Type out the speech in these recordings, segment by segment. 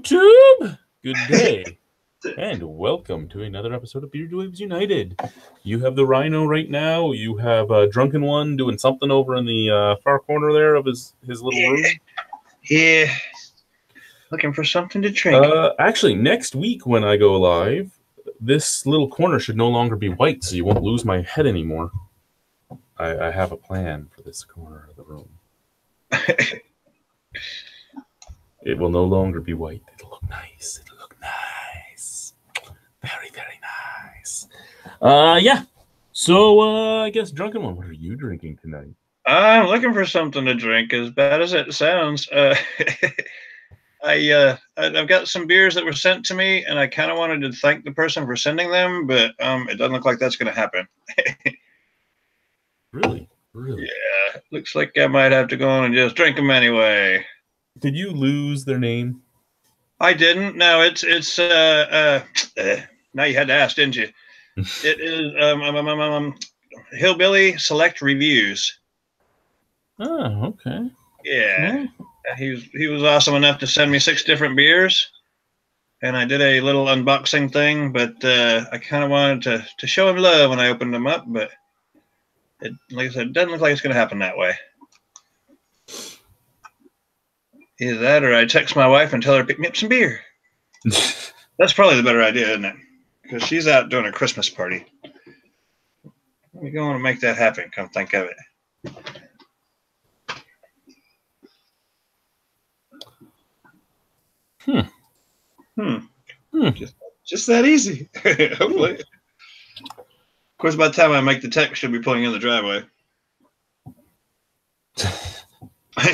YouTube! Good day, and welcome to another episode of Beer Dweebs United. You have the Rhino right now. You have a drunken one doing something over in the far corner there of his little room. Yeah, looking for something to drink. Actually, next week when I go live, this little corner should no longer be white, so you won't lose my head anymore. I have a plan for this corner of the room. It will no longer be white. It'll look nice. It'll look nice. Very, very nice. Yeah. So, I guess, drunken one, what are you drinking tonight? I'm looking for something to drink, as bad as it sounds. I've got some beers that were sent to me, and I kind of wanted to thank the person for sending them, but it doesn't look like that's going to happen. Really? Really? Yeah, looks like I might have to go on and just drink them anyway. Did you lose their name? I didn't. No, it's now you had to ask, didn't you? It is Hillbilly Select Reviews. Oh, okay. Yeah. He was awesome enough to send me 6 different beers, and I did a little unboxing thing, but I kind of wanted to show him love when I opened them up, but like I said, it doesn't look like it's going to happen that way. Either that or I text my wife and tell her to pick me up some beer. That's probably the better idea, isn't it? Because she's out doing a Christmas party. We're going to make that happen, come think of it. Just that easy. Hopefully. Of course, by the time I make the text, she'll be pulling in the driveway.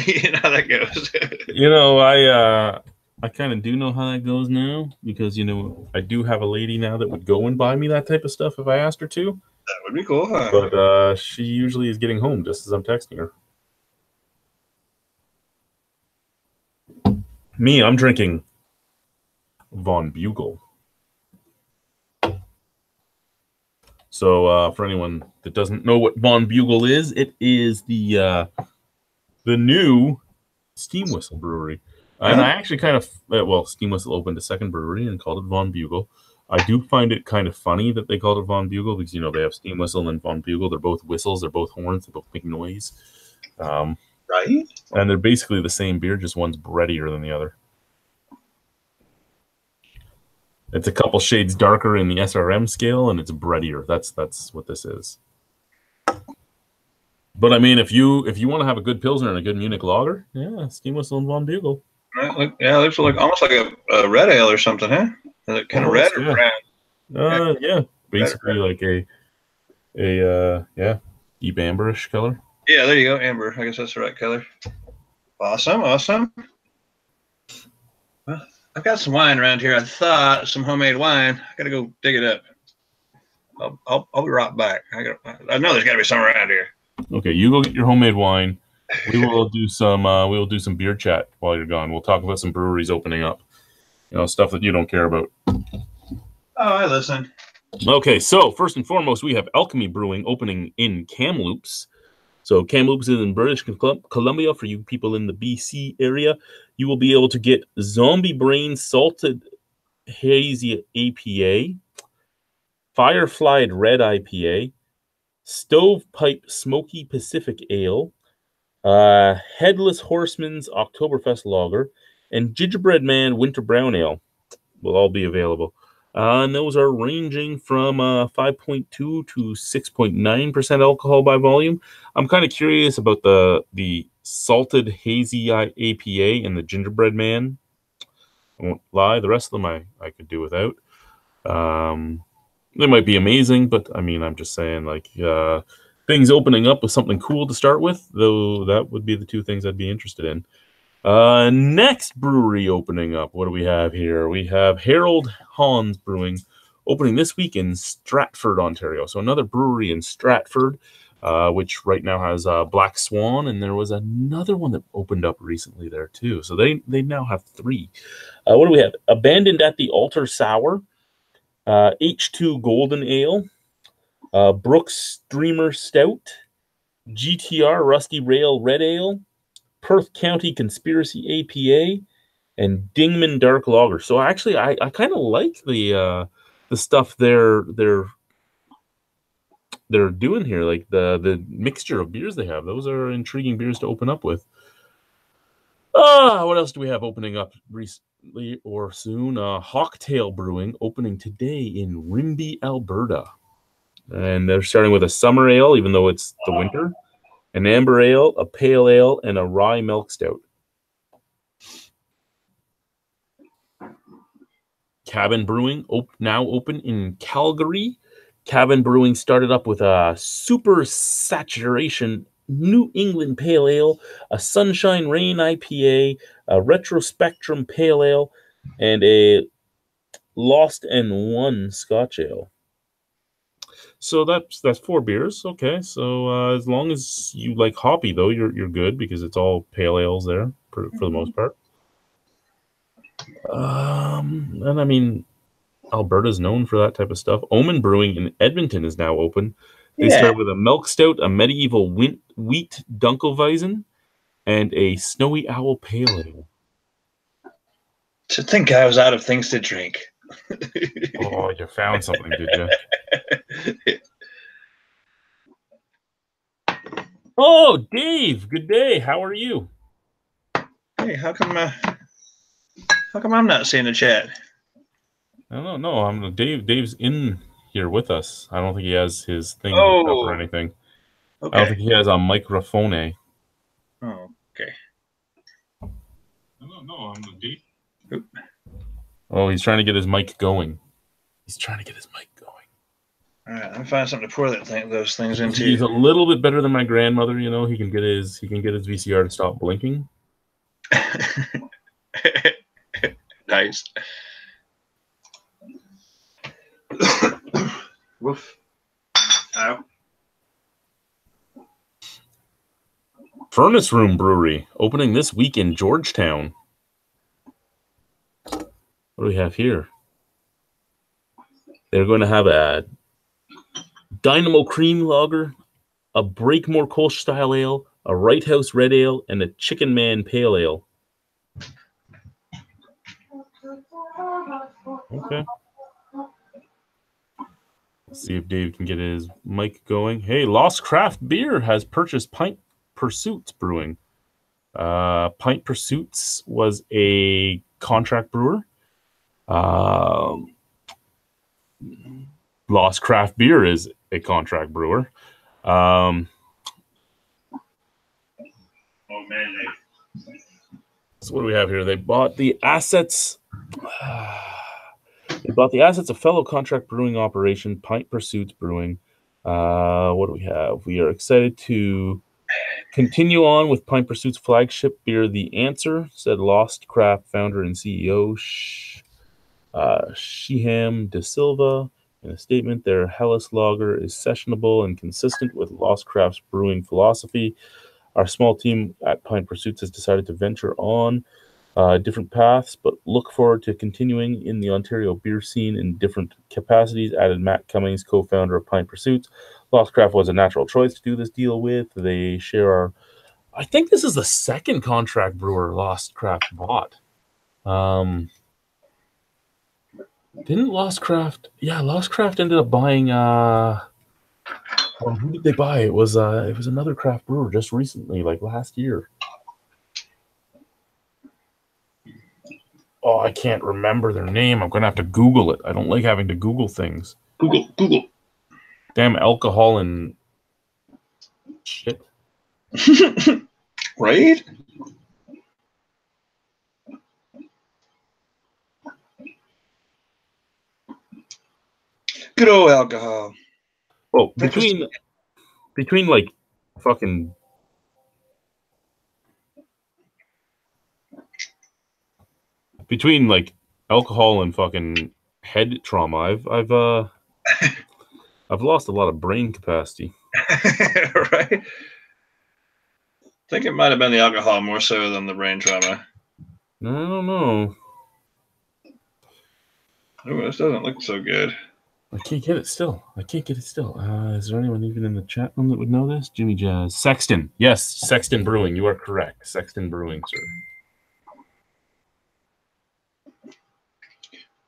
You know how that goes. You know, I kind of do know how that goes now, because, you know, I do have a lady now that would go and buy me that type of stuff if I asked her to. That would be cool, huh? But she usually is getting home just as I'm texting her. Me, I'm drinking Von Bugle. So for anyone that doesn't know what Von Bugle is, it is the new Steam Whistle brewery. And I actually kind of, Steam Whistle opened a second brewery and called it Von Bugle. I do find it kind of funny that they called it Von Bugle because, you know, they have Steam Whistle and Von Bugle. They're both whistles. They're both horns. They both make noise. Right. And they're basically the same beer, just one's breadier than the other. It's a couple shades darker in the SRM scale, and it's breadier. That's what this is. But I mean, if you want to have a good Pilsner and a good Munich lager, yeah, Steam Whistle and Von Bugle. Yeah, it looks like almost like a red ale or something, huh? Is it kind of red or brown? Yeah, basically like a deep amberish color. Yeah, there you go, amber. I guess that's the right color. Awesome. Well, I've got some wine around here. I thought some homemade wine. I gotta go dig it up. I'll be right back. I know there's gotta be some around here. Okay, you go get your homemade wine. We will do some beer chat while you're gone. We'll talk about some breweries opening up. You know, stuff that you don't care about. Oh, I listen. Okay, so first and foremost, we have Alchemy Brewing opening in Kamloops. So Kamloops is in British Columbia. For you people in the BC area, you will be able to get Zombie Brain Salted Hazy APA, Firefly Red IPA, Stovepipe Smoky Pacific Ale, Headless Horseman's Oktoberfest Lager, and Gingerbread Man Winter Brown Ale will all be available. And those are ranging from 5.2 to 6.9% alcohol by volume. I'm kind of curious about the Salted Hazy APA and the Gingerbread Man. I won't lie, the rest of them I could do without. They might be amazing, but I mean, I'm just saying, like, things opening up with something cool to start with, though that would be the two things I'd be interested in. Next brewery opening up, what do we have here? We have Harold Hans Brewing opening this week in Stratford, Ontario. So another brewery in Stratford, which right now has Black Swan, and there was another one that opened up recently there too. So they now have 3. What do we have? Abandoned at the Altar Sour, H2 Golden Ale, Brooks Streamer Stout, GTR Rusty Rail Red Ale, Perth County Conspiracy APA, and Dingman Dark Lager. So actually, I kind of like the stuff they're doing here, like the mixture of beers they have. Those are intriguing beers to open up with. What else do we have opening up recently or soon? Hawktail Brewing opening today in Rimbey, Alberta. And they're starting with a summer ale, even though it's the winter, an amber ale, a pale ale, and a rye milk stout. Cabin Brewing now open in Calgary. Cabin Brewing started up with a super saturation New England Pale Ale, a Sunshine Rain IPA, a Retro Spectrum Pale Ale, and a Lost and Won Scotch Ale. So that's 4 beers. Okay, so as long as you like hoppy, though, you're good because it's all pale ales there for the most part. And I mean, Alberta's known for that type of stuff. Omen Brewing in Edmonton is now open. They start with a milk stout, a medieval wheat Dunkelweizen, and a snowy owl pale ale. To think I was out of things to drink. Oh, you found something, did you? Oh, Dave, good day. How are you? Hey, how come I'm not seeing the chat? I don't know. I'm Dave's in here with us. I don't think he has his thing hooked up or anything. Okay. I don't think he has a microphone. Oh, okay. No, I'm Dave. Oop. Oh, he's trying to get his mic going. All right, I'm find something to pour those things into. He's a little bit better than my grandmother. You know, he can get his VCR to stop blinking. Nice. Woof. Ow. Furnace Room Brewery opening this week in Georgetown. What do we have here? They're going to have a Dynamo Cream Lager, a Breakmore Kolsch Style Ale, a Right House Red Ale, and a Chicken Man Pale Ale. Okay. Let's see if Dave can get his mic going. Hey, Lost Craft Beer has purchased Pint Pursuits Brewing. Pint Pursuits was a contract brewer. Lost Craft Beer is a contract brewer. Oh man! So what do we have here? They bought the assets. They bought the assets of fellow contract brewing operation Pint Pursuits Brewing. What do we have? We are excited to continue on with Pint Pursuit's flagship beer, The Answer, said Lost Craft founder and CEO Shiham De Silva. In a statement, their Hellas Lager is sessionable and consistent with Lost Craft's brewing philosophy. Our small team at Pint Pursuits has decided to venture on different paths, but look forward to continuing in the Ontario beer scene in different capacities, added Matt Cummings, co-founder of Pint Pursuits. Lost Craft was a natural choice to do this deal with. They share our... I think this is the second contract brewer Lost Craft bought. Didn't Lost Craft... Yeah, Lost Craft ended up buying... Well, who did they buy? It was another craft brewer just recently, like last year. Oh, I can't remember their name. I'm going to have to Google it. I don't like having to Google things. Google. Damn alcohol and shit. Right? Good old alcohol. Oh, between like fucking... Between like alcohol and fucking head trauma, I've lost a lot of brain capacity. Right? I think it might have been the alcohol more so than the brain trauma. I don't know. Oh, this doesn't look so good. I can't get it still. Is there anyone even in the chat room that would know this? Jimmy Jazz. Sexton. Yes, Sexton Brewing. You are correct. Sexton Brewing, sir.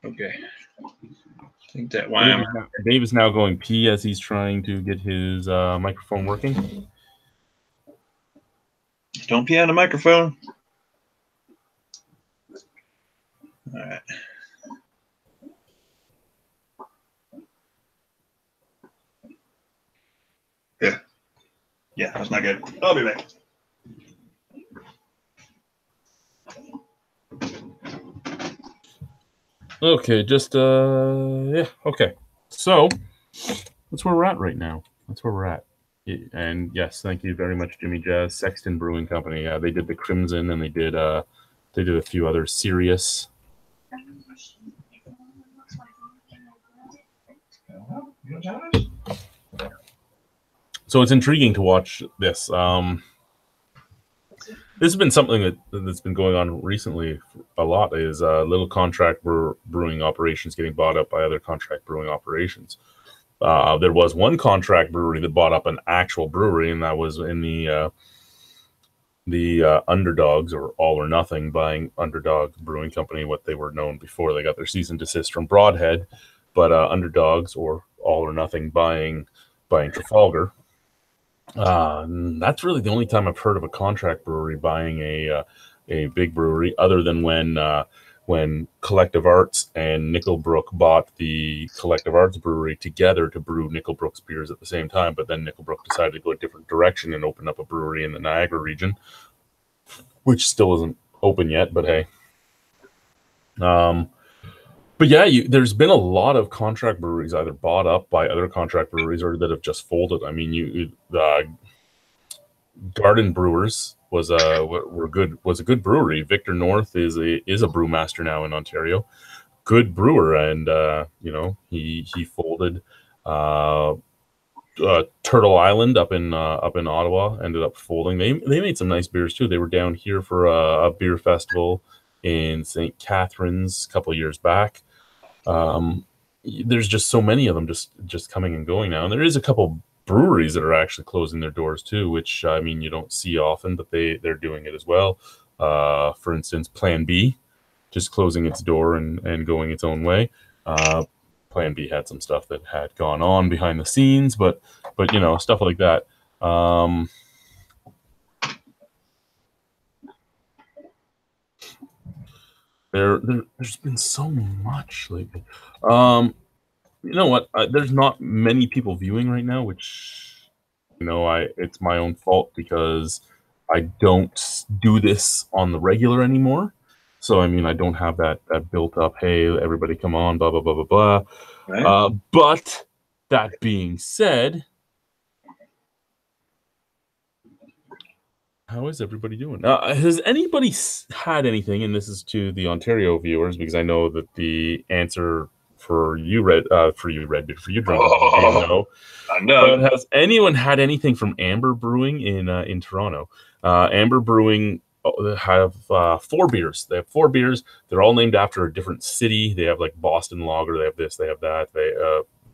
Okay. I think that why Dave is now going pee as he's trying to get his microphone working. Don't pee on the microphone. All right. Yeah. Yeah, that's not good. I'll be back. Okay, yeah, okay. So that's where we're at right now. That's where we're at. And yes, thank you very much, Jimmy Jazz, Sexton Brewing Company. They did the Crimson, and they did a few other serious. So it's intriguing to watch this. This has been something that's been going on recently a lot, is little contract brewing operations getting bought up by other contract brewing operations. There was one contract brewery that bought up an actual brewery, and that was in the Underdogs, or All or Nothing, buying Underdog Brewing Company, what they were known before. They got their cease and desist from Broadhead, but Underdogs, or All or Nothing, buying Trafalgar. That's really the only time I've heard of a contract brewery buying a big brewery, other than when Collective Arts and Nickelbrook bought the Collective Arts brewery together to brew Nickelbrook's beers at the same time. But then Nickelbrook decided to go a different direction and open up a brewery in the Niagara region, which still isn't open yet. But hey, but yeah, there's been a lot of contract breweries either bought up by other contract breweries or that have just folded. I mean, Garden Brewers was a good brewery. Victor North is a brewmaster now in Ontario. Good brewer, and he folded. Turtle Island up in Ottawa ended up folding. They made some nice beers too. They were down here for a beer festival in St. Catharines a couple of years back. There's just so many of them just coming and going now, and there is a couple breweries that are actually closing their doors too, which I mean you don't see often, but they're doing it as well. For instance, Plan B just closing its door and going its own way. Plan B had some stuff that had gone on behind the scenes, but stuff like that. There's been so much lately. You know what? There's not many people viewing right now, which it's my own fault because I don't do this on the regular anymore. So I mean, I don't have that built up. Hey, everybody, come on, blah blah blah blah blah. Right. But that being said, how is everybody doing? Has anybody had anything? And this is to the Ontario viewers, because I know that the answer for you, Red, for you, Drunk, no. I know. But has anyone had anything from Amber Brewing in Toronto? Amber Brewing have 4 beers. They have 4 beers. They're all named after a different city. They have like Boston Lager. They have this. They have that.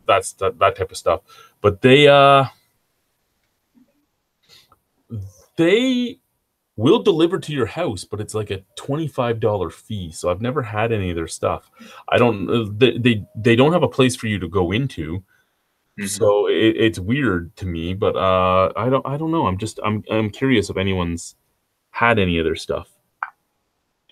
That's that type of stuff. But they will deliver to your house, but it's like a $25 fee. So I've never had any of their stuff. I don't. They don't have a place for you to go into. Mm-hmm. So it's weird to me, but I don't know. I'm curious if anyone's had any of their stuff.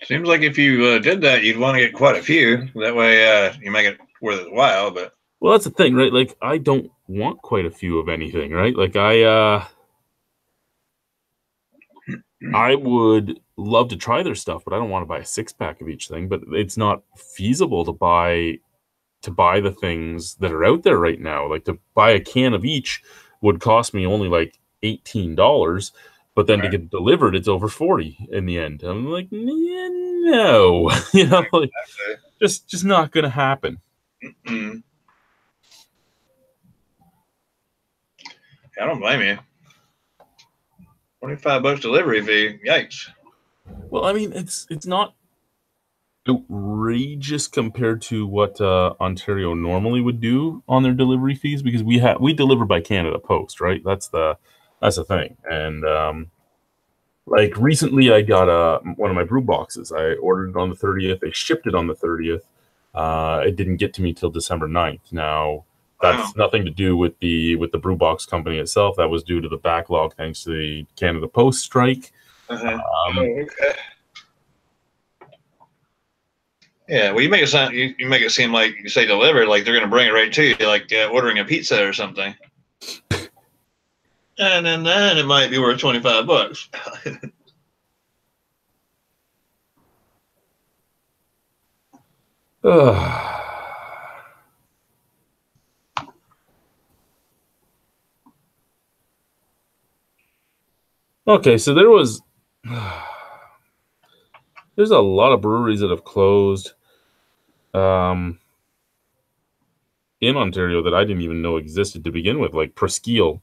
Seems like if you did that, you'd want to get quite a few. That way, you make it worth its while. But well, that's the thing, right? Like, I don't want quite a few of anything, right? Like, I would love to try their stuff, but I don't want to buy a 6-pack of each thing. But it's not feasible to buy the things that are out there right now. Like, to buy a can of each would cost me only like $18, but then to get delivered, it's over $40 in the end. I'm like, yeah, no, like, just not gonna happen. Mm-hmm. I don't blame you. $25 delivery fee. Yikes. Well, I mean, it's not outrageous compared to what Ontario normally would do on their delivery fees, because we deliver by Canada Post, right? That's the thing. And like recently, I got one of my brew boxes. I ordered it on the 30th. They shipped it on the 30th. It didn't get to me till December 9th. Now, that's Wow. nothing to do with the brew box company itself. That was due to the backlog thanks to the Canada Post strike. Okay. Yeah, well, you make it sound you make it seem like you say delivered, like they're going to bring it right to you, like ordering a pizza or something. And then it might be worth $25. Okay, so there's a lot of breweries that have closed in Ontario that I didn't even know existed to begin with, like Presqu'île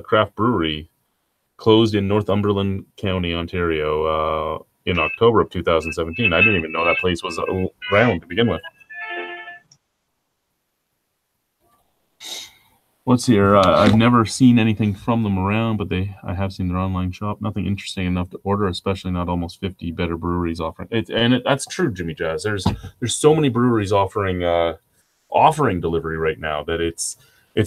Craft Brewery closed in Northumberland County, Ontario, in October of 2017. I didn't even know that place was around to begin with. What's here? I've never seen anything from them around, but I have seen their online shop. Nothing interesting enough to order, especially not almost 50 better breweries offering it. And that's true, Jimmy Jazz. There's so many breweries offering delivery right now that it's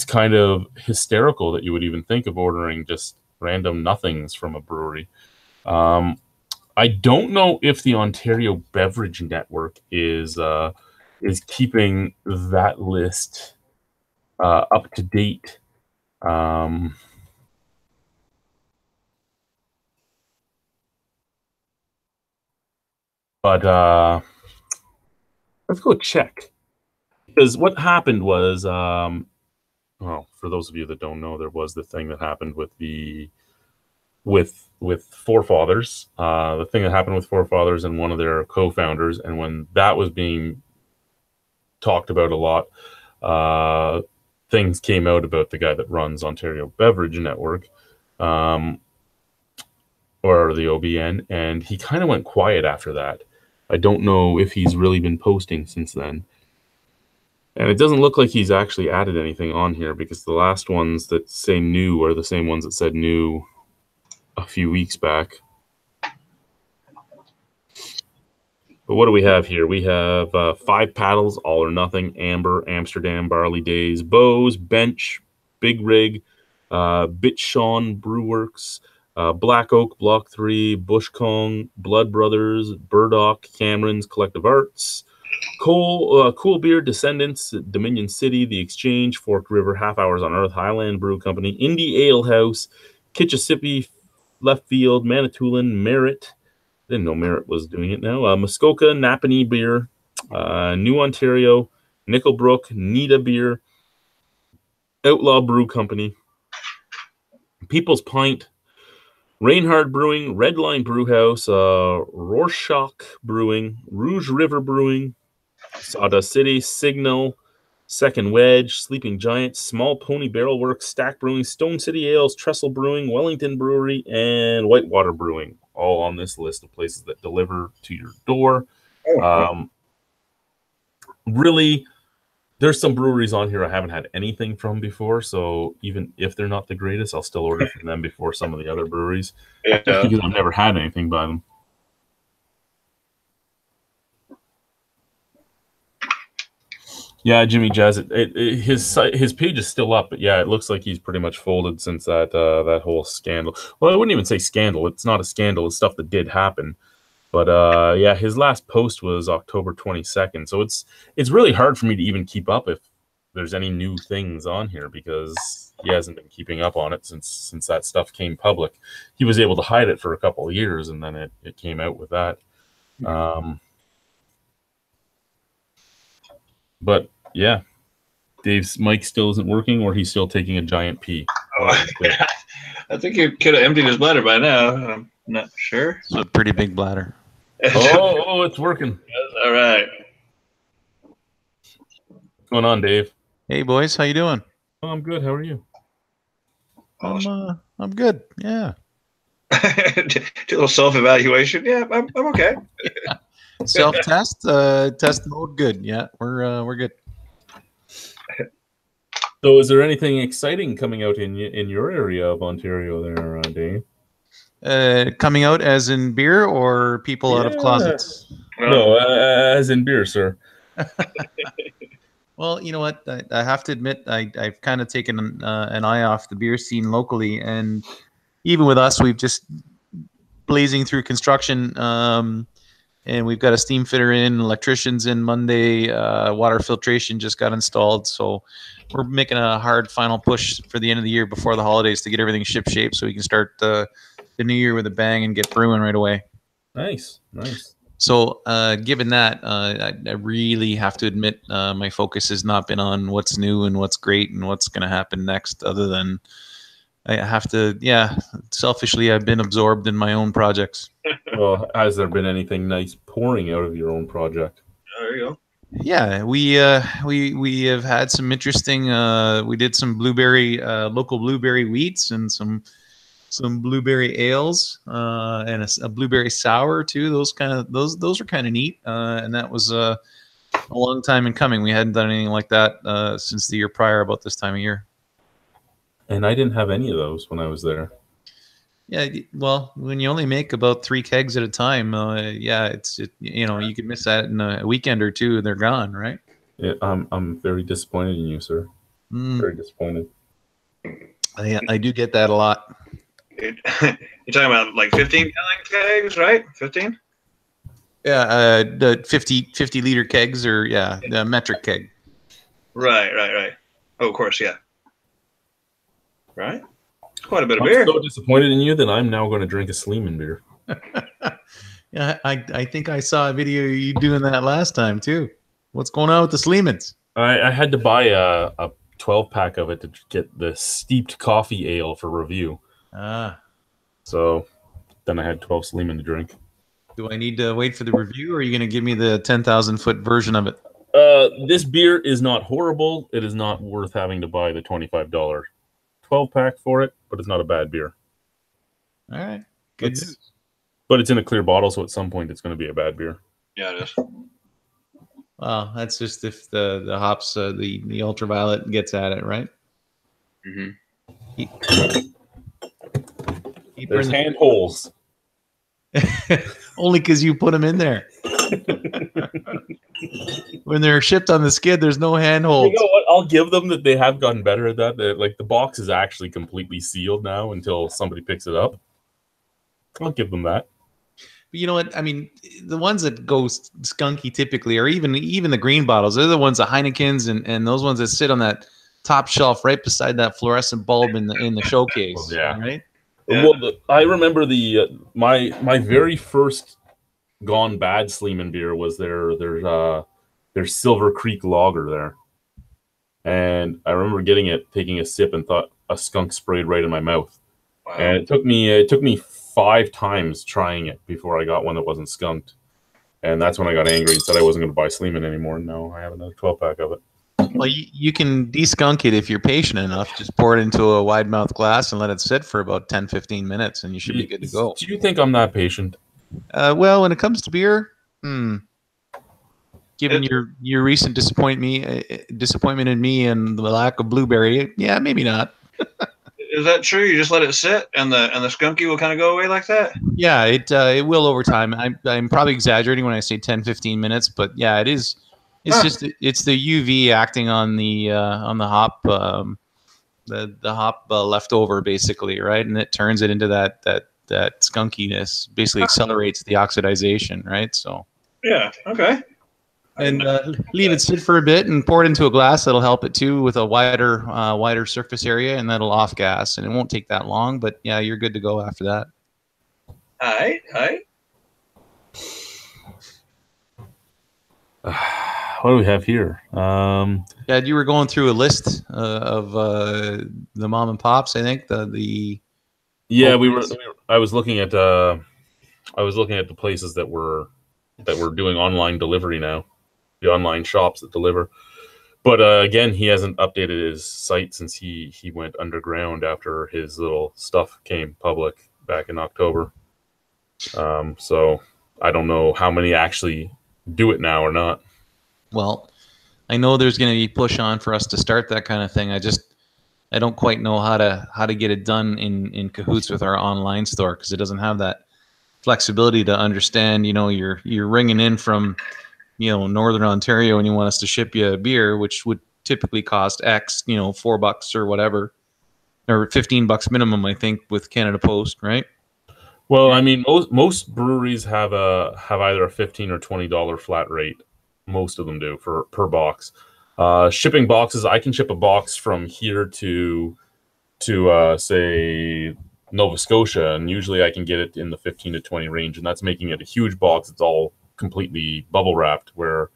kind of hysterical that you would even think of ordering just random nothings from a brewery. I don't know if the Ontario Beverage Network is keeping that list up to date. But let's go check, because what happened was, well, for those of you that don't know, there was the thing that happened with Forefathers, the thing that happened with Forefathers and one of their co-founders, and when that was being talked about a lot, things came out about the guy that runs Ontario Beverage Network, or the OBN, and he kind of went quiet after that. I don't know if he's really been posting since then. And it doesn't look like he's actually added anything on here, because the last ones that say new are the same ones that said new a few weeks back. But what do we have here? We have Five Paddles, All or Nothing, Amber, Amsterdam, Barley Days, Bose, Bench, Big Rig, Bitshon Brewworks, Black Oak, Block 3, Bush Kong, Blood Brothers, Burdock, Cameron's Collective Arts, Cool Beer, Descendants, Dominion City, The Exchange, Forked River, Half Hours on Earth, Highland Brew Company, Indie Ale House, Kitchissippi, Left Field, Manitoulin, Merit. Didn't know Merit was doing it now. Muskoka, Napanee Beer, New Ontario, Nickelbrook, Nita Beer, Outlaw Brew Company, People's Pint, Reinhard Brewing, Redline Brewhouse, Rorschach Brewing, Rouge River Brewing, Sawdust City, Signal, Second Wedge, Sleeping Giant, Small Pony Barrel Works, Stack Brewing, Stone City Ales, Trestle Brewing, Wellington Brewery, and Whitewater Brewing, all on this list of places that deliver to your door. Really, there's some breweries on here I haven't had anything from before, so even if they're not the greatest, I'll still order from them before some of the other breweries, just because I've never had anything by them. Yeah, Jimmy Jazz. His page is still up, but yeah, it looks like he's pretty much folded since that whole scandal. Well, I wouldn't even say scandal. It's not a scandal. It's stuff that did happen. But yeah, his last post was October 22nd. So it's really hard for me to even keep up if there's any new things on here, because he hasn't been keeping up on it since that stuff came public. He was able to hide it for a couple of years, and then it came out with that. But yeah, Dave's mic still isn't working, or he's still taking a giant pee. I think he could have emptied his bladder by now. I'm not sure. It's a pretty big bladder. Oh, it's working. All right. What's going on, Dave? Hey, boys, how you doing? Oh, I'm good. How are you? I'm good. Yeah. Do a little self-evaluation. Yeah, I'm okay. Yeah. Self-test, test mode, good. Yeah, we're good. So, is there anything exciting coming out in your area of Ontario there, Dave? Coming out as in beer, or people out of closets? No, as in beer, sir. Well, you know what? I have to admit, I've kind of taken an eye off the beer scene locally, and even with us, we've just blazing through construction. And we've got a steam fitter in, electricians in Monday, water filtration just got installed. So we're making a hard final push for the end of the year before the holidays to get everything ship shape so we can start the new year with a bang and get brewing right away. Nice, nice. So given that, I really have to admit my focus has not been on what's new and what's great and what's going to happen next, other than I have to, selfishly, I've been absorbed in my own projects. Well, has there been anything nice pouring out of your own project? There you go. Yeah, we have had some interesting. We did some blueberry, local blueberry wheats and some blueberry ales and a blueberry sour too. Those are kind of neat, and that was a long time in coming. We hadn't done anything like that since the year prior, about this time of year. And I didn't have any of those when I was there. Yeah, well, when you only make about 3 kegs at a time, you could miss that in a weekend or two, and they're gone, right? Yeah, I'm very disappointed in you, sir. Very disappointed. I do get that a lot. You're talking about like 15 gallon kegs, right? 15? Yeah, the 50 liter kegs, or the metric keg. Right. Oh, of course, yeah. Right? Quite a bit of I'm beer. so disappointed in you that I'm now going to drink a Sleeman beer. Yeah, I think I saw a video of you doing that last time too. What's going on with the Sleemans? I had to buy a 12-pack of it to get the steeped coffee ale for review. So then I had 12 Sleeman to drink. Do I need to wait for the review, or are you going to give me the 10,000-foot version of it? This beer is not horrible. It is not worth having to buy the $25 12-pack for it, but it's not a bad beer. All right. Good news. But it's in a clear bottle, so at some point it's going to be a bad beer. Yeah, it is. Well, that's just if the hops, the ultraviolet gets at it, right? Mm-hmm. There's hand holes. Only because you put them in there. When they're shipped on the skid, there's no handholds. You know what? I'll give them that they have gotten better at that. Like, the box is actually completely sealed now until somebody picks it up. I'll give them that. But you know what? I mean, the ones that go skunky typically, or even the green bottles, they're the ones, the Heinekens and those ones that sit on that top shelf right beside that fluorescent bulb in the showcase. Oh, yeah. Right. Yeah. Well, I remember my very first gone bad Sleeman beer was their Silver Creek Lager there, and I remember getting it, taking a sip, and thought a skunk sprayed right in my mouth. Wow. And it took me 5 times trying it before I got one that wasn't skunked, and that's when I got angry and said I wasn't going to buy Sleeman anymore. And now I have another 12-pack of it. Well, you can de-skunk it if you're patient enough. Just pour it into a wide mouth glass and let it sit for about 10-15 minutes, and you should be good to go. Do you think I'm that patient? Well, when it comes to beer, given your recent disappointment in me and the lack of blueberry, yeah, maybe not. Is that true? You just let it sit, and the skunky will kind of go away like that? Yeah, it will over time. I'm probably exaggerating when I say 10-15 minutes, but yeah, it is. It's just it's the UV acting on the hop, the hop leftover basically, right? And it turns it into that skunkiness. Basically accelerates the oxidization, right? So yeah, okay. And leave it sit for a bit and pour it into a glass. That'll help it too with a wider surface area, and that'll off gas. And it won't take that long, but yeah, you're good to go after that. All right. What do we have here? Yeah, you were going through a list of the mom and pops. I think Yeah, we were. I was looking at the places that were doing online delivery now, the online shops that deliver. But again, he hasn't updated his site since he went underground after his little stuff came public back in October. So I don't know how many actually do it now or not. Well, I know there's going to be push on for us to start that kind of thing. I don't quite know how to get it done in cahoots with our online store, because it doesn't have that flexibility to understand. You know, you're ringing in from Northern Ontario and you want us to ship you a beer, which would typically cost X, $4 or whatever, or $15 minimum, I think, with Canada Post, right? Well, I mean, most breweries have either a $15 or $20 flat rate. Most of them do per box. Shipping boxes, I can ship a box from here to say Nova Scotia, and usually I can get it in the 15 to 20 range, and that's making it a huge box. It's all completely bubble wrapped, where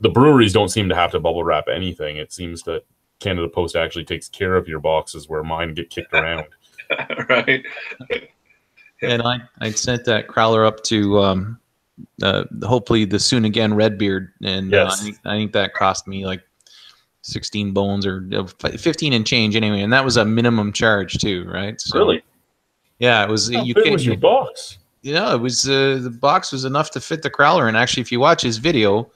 the breweries don't seem to have to bubble wrap anything. It seems that Canada Post actually takes care of your boxes, where mine get kicked around. Right. And I sent that crowler up to hopefully the soon again Redbeard, and Yes. I think that cost me like 16 bones or 15 and change anyway, and that was a minimum charge too, right? So, Really? yeah, it was. How big was your box? It was the box was enough to fit the crowler, and actually, if you watch his video,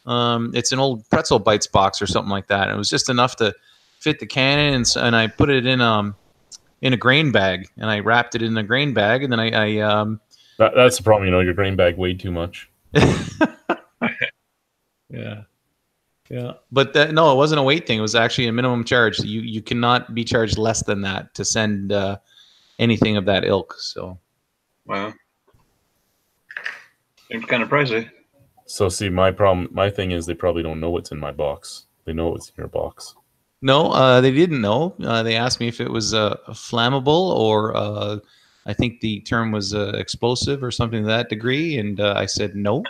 it's an old Pretzel Bites box or something like that. And it was just enough to fit the cannon, and I put it in a grain bag, and I wrapped it in a grain bag, and then That's the problem. Your grain bag weighed too much. Yeah, but no, it wasn't a weight thing. It was actually a minimum charge. You cannot be charged less than that to send anything of that ilk. So, wow, seems kind of pricey. So, see, my thing is they probably don't know what's in my box. They know what's in your box. No, they didn't know. They asked me if it was flammable or I think the term was explosive or something to that degree, and I said no.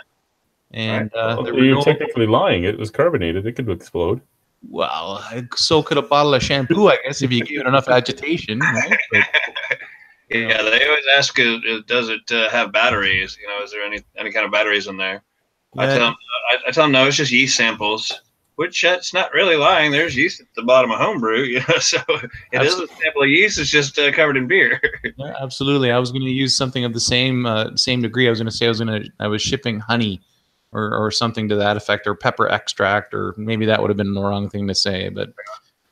And you're technically lying. It was carbonated. It could explode. Well, so could a bottle of shampoo, I guess, if you give it enough agitation. Right? But, yeah, they always ask, does it have batteries? Is there any kind of batteries in there? Yeah. I tell them no, it's just yeast samples. Which it's not really lying. There's yeast at the bottom of homebrew, so it is a sample of yeast. It's just covered in beer. Yeah, absolutely. I was going to use something of the same degree. I was going to say I was shipping honey. Or something to that effect, or pepper extract, or maybe that would have been the wrong thing to say. But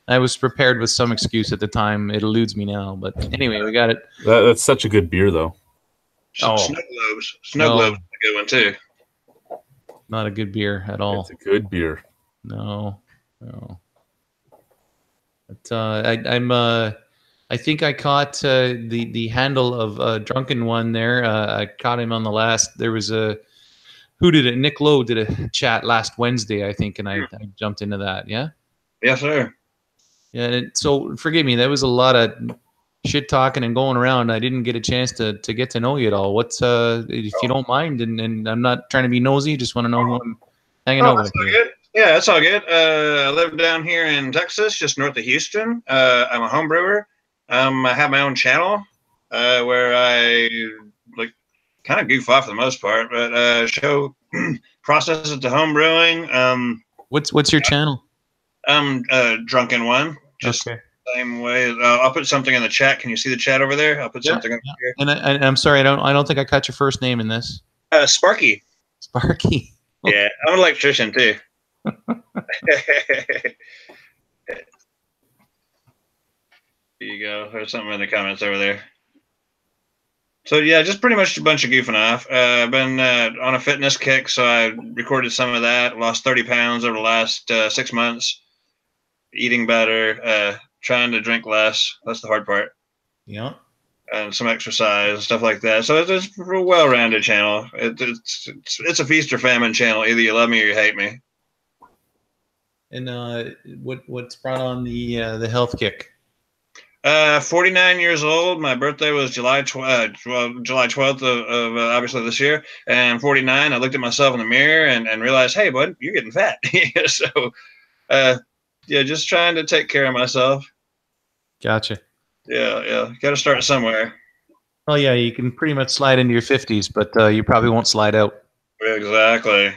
I was prepared with some excuse at the time. It eludes me now. But anyway, we got it. That's such a good beer, though. Snow Globes. Snow Globes is a good one, too. Not a good beer at all. It's a good beer. No. But I think I caught the handle of Drunken One there. I caught him on the last. There was who did it? Nick Lowe did a chat last Wednesday, I think, and I jumped into that. Yeah. Yes, sir. Yeah. So forgive me. There was a lot of shit talking and going around. I didn't get a chance to get to know you at all. What's if you don't mind, and I'm not trying to be nosy, just want to know who I'm hanging out with. Good. Yeah, that's all good. I live down here in Texas, just north of Houston. I'm a home brewer. I have my own channel where I kind of goof off for the most part, but show processes to home brewing. What's your channel? Drunken One. Just same way. I'll put something in the chat. Can you see the chat over there? I'll put something over here. And I'm sorry, I don't think I caught your first name in this. Sparky. Sparky. Yeah, I'm an electrician too. There you go. There's something in the comments over there. So yeah, just pretty much a bunch of goofing off. I've been on a fitness kick, so I recorded some of that. Lost 30 pounds over the last 6 months. Eating better, trying to drink less. That's the hard part. Yeah. And some exercise and stuff like that. So it's a well-rounded channel. It's a feast or famine channel. Either you love me or you hate me. And what's brought on the health kick? 49 years old. My birthday was July 12th of obviously this year. And 49, I looked at myself in the mirror and realized, hey, bud, you're getting fat. So, yeah, just trying to take care of myself. Gotcha. Yeah. Got to start somewhere. Well, yeah, you can pretty much slide into your 50s, but you probably won't slide out. Exactly.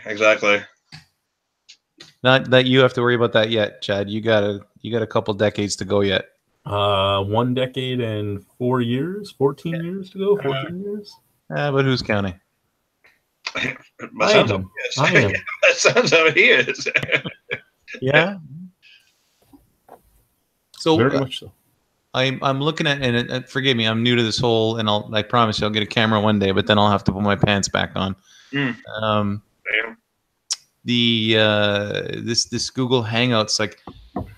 Not that you have to worry about that yet, Chad. You got a couple decades to go yet. 1 decade and 4 years, 14 years to go. 14 years. But who's counting? My son's over here. My son's over here. Yeah. So very much so. I'm looking at, and forgive me, I'm new to this whole, and I promise you I'll get a camera one day, but then I'll have to put my pants back on. this Google Hangouts, like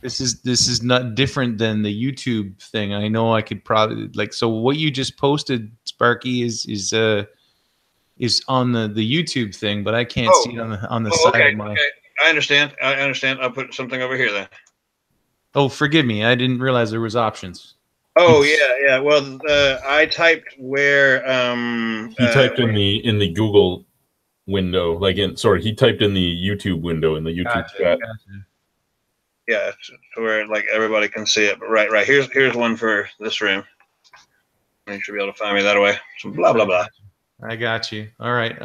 this is not different than the YouTube thing. I know I could probably like, so what you just posted, Sparky, is on the YouTube thing, but I can't see it on the side okay, of my. Okay. I understand. I'll put something over here then. Oh, forgive me. I didn't realize there was options. Oh yeah. Well, I typed where he typed in the Google window, he typed in the YouTube window in the YouTube chat. Gotcha. Yeah, to where like everybody can see it. But right. Here's one for this room. You should be able to find me that way. So blah blah blah. I got you. All right.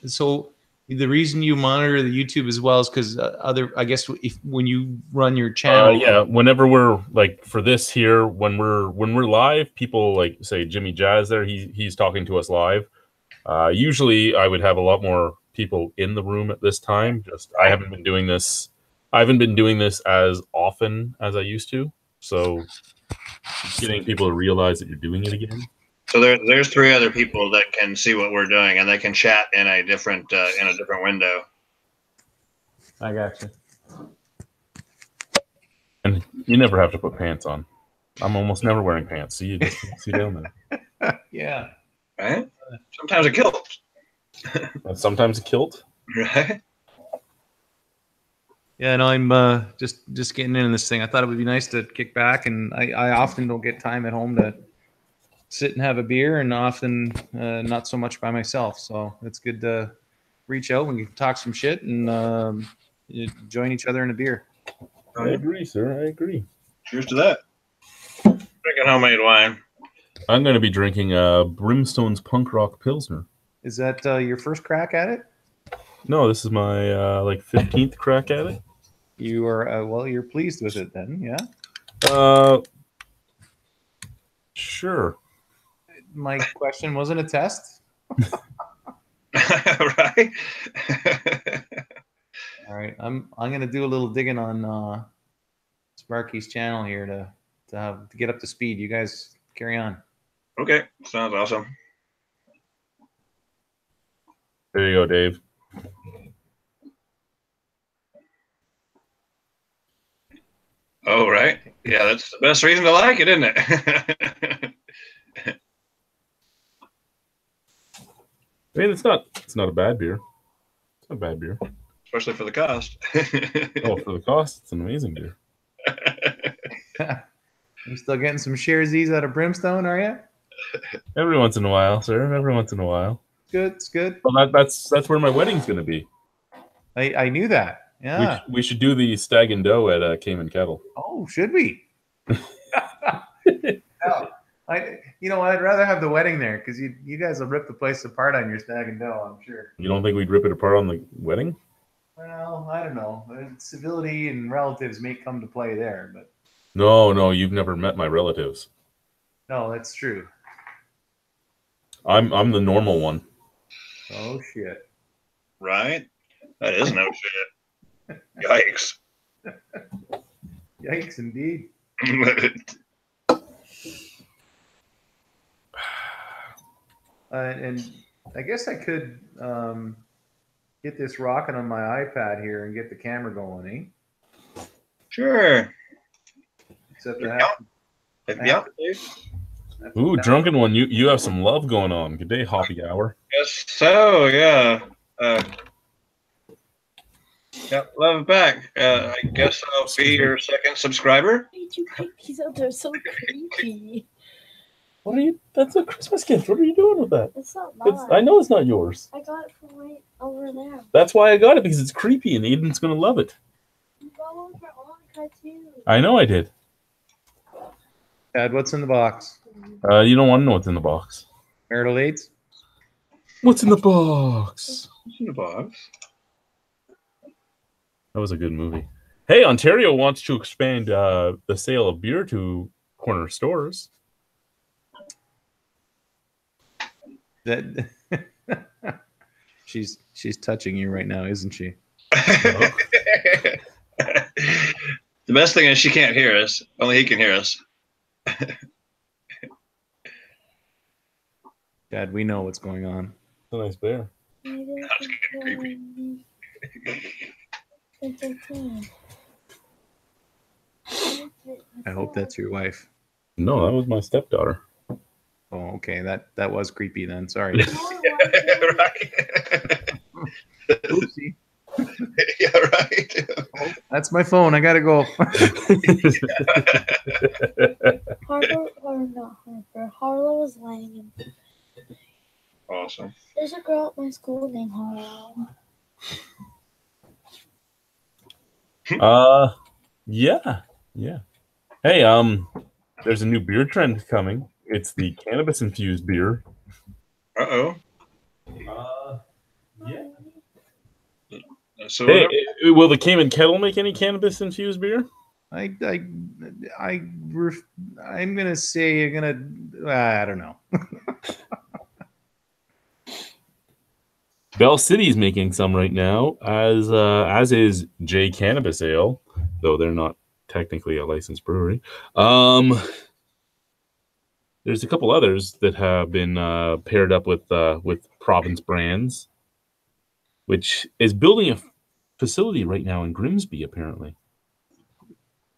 So the reason you monitor the YouTube as well is because I guess when you run your channel, yeah. Whenever we're like for this here, when we're live, people like say Jimmy Jazz there. He's talking to us live. Usually, I would have a lot more people in the room at this time. I haven't been doing this. I haven't been doing this as often as I used to. So, getting people to realize that you're doing it again. So there's 3 other people that can see what we're doing, and they can chat in a different window. I got you. And you never have to put pants on. I'm almost never wearing pants, so you just see down there. Yeah. Right. Sometimes a kilt. Sometimes a kilt. Right. Yeah, no, I'm just getting into this thing. I thought it would be nice to kick back, and I often don't get time at home to sit and have a beer, and often not so much by myself. So it's good to reach out and we can talk some shit and join each other in a beer. I agree, sir. I agree. Cheers to that. Drinking homemade wine. I'm going to be drinking Brimstone's Punk Rock Pilsner. Is that your first crack at it? No, this is my 15th crack at it. You are well. You're pleased with it, then, yeah? Sure. My question wasn't a test. Right. All right. I'm gonna do a little digging on Sparky's channel here to get up to speed. You guys carry on. Okay. Sounds awesome. There you go, Dave. Oh, right. Yeah, that's the best reason to like it, isn't it? I mean, it's not a bad beer. It's not a bad beer. Especially for the cost. Oh, for the cost, it's an amazing beer. You still getting some sharesies out of Brimstone, are you? Every once in a while, sir. Every once in a while. Good, it's good. Well, that's where my wedding's going to be. I knew that. Yeah. We should do the Stag and Doe at Cayman Kettle. Oh, should we? You know what? I'd rather have the wedding there because you guys will rip the place apart on your Stag and Doe, I'm sure. You don't think we'd rip it apart on the wedding? Well, I don't know. Civility and relatives may come to play there, but no, you've never met my relatives. No, that's true. I'm the normal one. Oh shit! Right? That is no shit. Yikes! Yikes, indeed. And I guess I could get this rocking on my iPad here and get the camera going, eh? Sure. Except Ooh, drunken one. You have some love going on. Good day, Hoppy Hour. Yes, so yeah. Yep, love back. I guess I'll be your second subscriber. These are so creepy. What are you? That's a Christmas gift. What are you doing with that? It's not mine. I know it's not yours. I got it from right over there. That's why I got it, because it's creepy and Aiden's gonna love it. You got one for Annika too. I know I did. Dad, what's in the box? You don't want to know what's in the box. Marital aids? What's in the box? What's in the box? That was a good movie. Hey, Ontario wants to expand the sale of beer to corner stores. That she's touching you right now, isn't she? The best thing is she can't hear us. Only he can hear us. Dad, we know what's going on. It's a nice bear. That's getting creepy. I hope that's your wife. No, that was my stepdaughter. Oh, okay. That was creepy then. Sorry. Right. Oopsie. Yeah, right. Oh, that's my phone. I gotta go. Harper, or not Harper, Harlow was laying in. Awesome. There's a girl at my school named Harlow. Yeah. Hey, there's a new beer trend coming. It's the cannabis infused beer. Uh-oh. Yeah. So Hey, will the Cayman Kettle make any cannabis infused beer? I'm gonna say you're gonna. I don't know. Bell City's making some right now, as is J Cannabis Ale, though they're not technically a licensed brewery. There's a couple others that have been paired up with Province Brands, which is building a facility right now in Grimsby, apparently.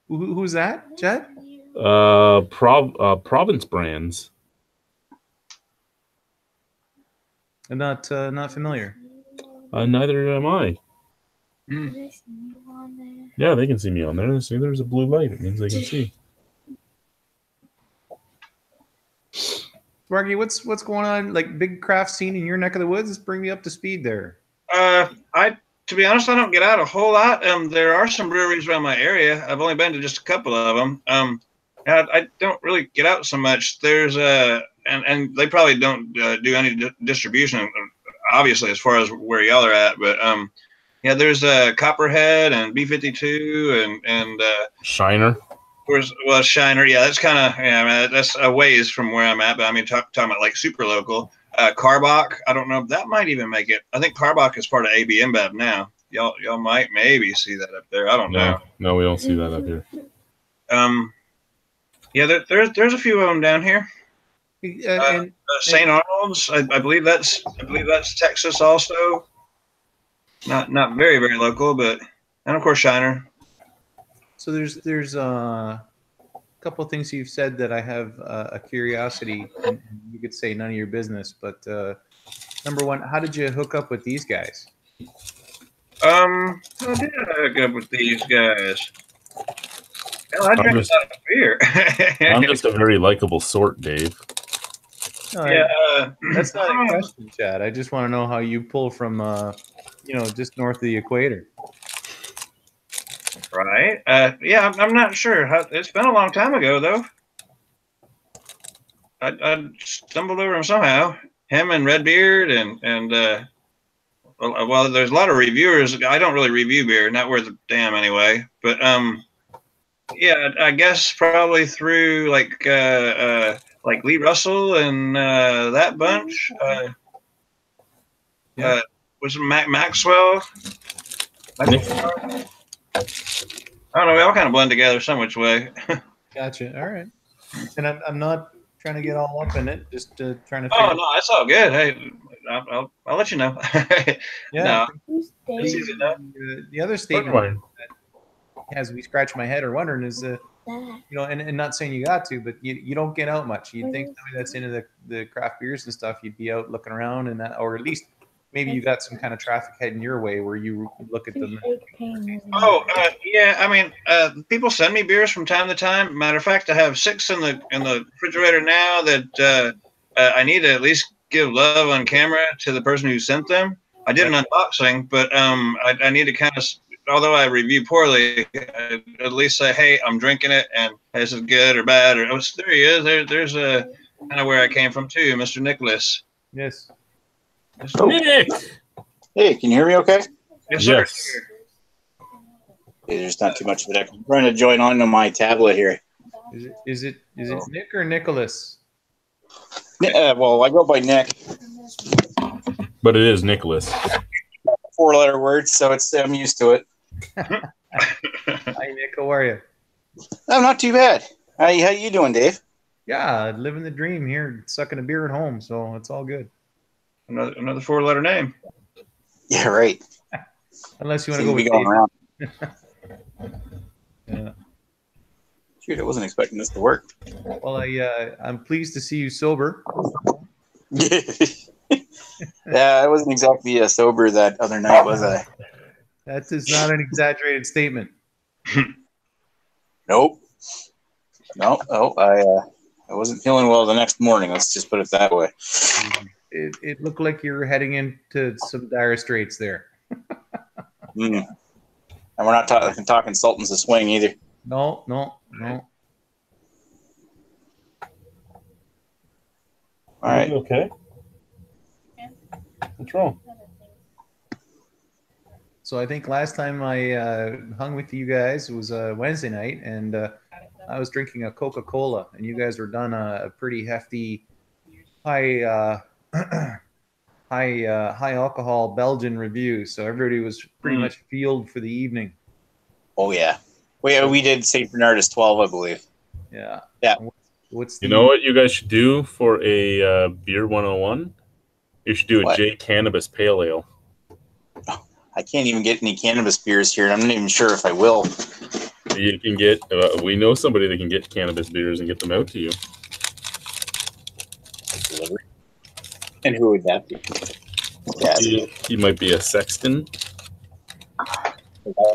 Who's that, Jed? Province Brands. I'm not familiar. Neither am I. Can I see you on there? Yeah, they can see me on there. See, there's a blue light. It means they can see. Sparky, what's going on? Like big craft scene in your neck of the woods? Bring me up to speed there. To be honest, I don't get out a whole lot. There are some breweries around my area. I've only been to just a couple of them. I don't really get out so much. There's and they probably don't do any distribution, obviously, as far as where y'all are at. But yeah, there's Copperhead and B52 and Shiner. Well, Shiner, yeah, that's kind of that's a ways from where I'm at. But I mean, talking about like super local. Carbach, I don't know. That might even make it. I think Carbach is part of AB InBev now. Y'all might maybe see that up there. I don't know. No, we don't see that up here. Yeah, there's a few of them down here. St. Arnold's, I believe that's Texas also. Not very very local, but and of course Shiner. So there's a couple of things you've said that I have a curiosity, and you could say none of your business, but number one, how did you hook up with these guys? How did I hook up with these guys? Hell, I drank a lot of beer. I'm just a very likable sort, Dave. No, Yeah, that's not a question, Chad. I just want to know how you pull from, just north of the equator. right. Yeah, I'm not sure. It's been a long time ago, though. I stumbled over him somehow. Him and Redbeard and well, there's a lot of reviewers. I don't really review beer, not worth a damn anyway. But yeah, I guess probably through like Lee Russell and that bunch. Was it Maxwell? I don't know. We all kind of blend together some which way. Gotcha. All right. And I'm not trying to get all up in it. Just trying to. Oh no, it's all good. Hey, I'll let you know. Yeah. No, it's easy enough. The other statement that has me scratch my head or wondering is and not saying you got to, but you don't get out much. You'd think somebody that's into the craft beers and stuff, you'd be out looking around and that, or at least maybe you got some kind of traffic heading your way where you look at them. Oh, yeah. I mean, people send me beers from time to time. Matter of fact, I have 6 in the refrigerator now that I need to at least give love on camera to the person who sent them. I did an unboxing, but I need to kind of, although I review poorly, at least say, hey, I'm drinking it, and this is good or bad. Or there he is. There's a kind of where I came from too, Mr. Nicholas. Yes. Oh. Nick! Hey, can you hear me okay? Yes, sir. Yes. Hey, there's not too much of it. I'm trying to join on to my tablet here. Is it Nick or Nicholas? Well, I go by Nick. But it is Nicholas. 4-letter word, so I'm used to it. Hi, Nick. How are you? I'm not too bad. How you doing, Dave? Yeah, living the dream here, sucking a beer at home, so it's all good. Another 4-letter name. Yeah, right. Unless you want to Seems go to be with going around. Yeah. Shoot, I wasn't expecting this to work. Well, I'm pleased to see you sober. Yeah, I wasn't exactly sober that other night, was I? That is not an exaggerated statement. Nope. No, I wasn't feeling well the next morning. Let's just put it that way. It looked like you were heading into some dire straits there. And we're not talking Sultans of Swing either. No. All right. Okay. What's wrong? So I think last time I hung with you guys was Wednesday night, and I was drinking a Coca-Cola, and you guys were done a pretty hefty, high alcohol Belgian review. So everybody was pretty much fueled for the evening. Oh yeah. We did St. Bernardus 12, I believe. Yeah. Yeah. What's You know what you guys should do for a Beer 101? You should do a What? J Cannabis Pale Ale. I can't even get any cannabis beers here, and I'm not even sure if I will. You can get, we know somebody that can get cannabis beers and get them out to you. Delivery. And who would that be? Yeah, He might be a sexton.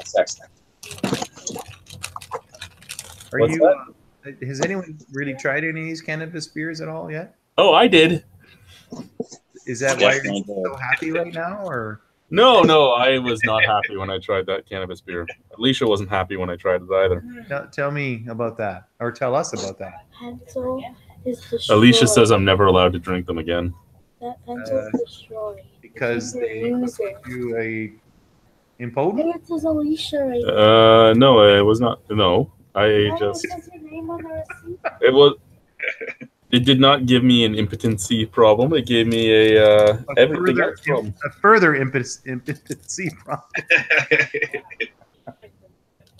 Sexton. What's Has anyone really tried any of these cannabis beers at all yet? Oh, I did. Is that why you're so happy right now, or? No, I was not happy when I tried that cannabis beer. Alicia wasn't happy when I tried it either. Tell me about that, or tell us about that. Pencil is destroyed. Alicia says I'm never allowed to drink them again. That pencil is destroyed. Because they put you a impotent? It says Alicia right there. No, it was not. No, I just. It says your name on the receipt. It was. It did not give me an impotency problem. It gave me a everything else problem. A further impotency problem.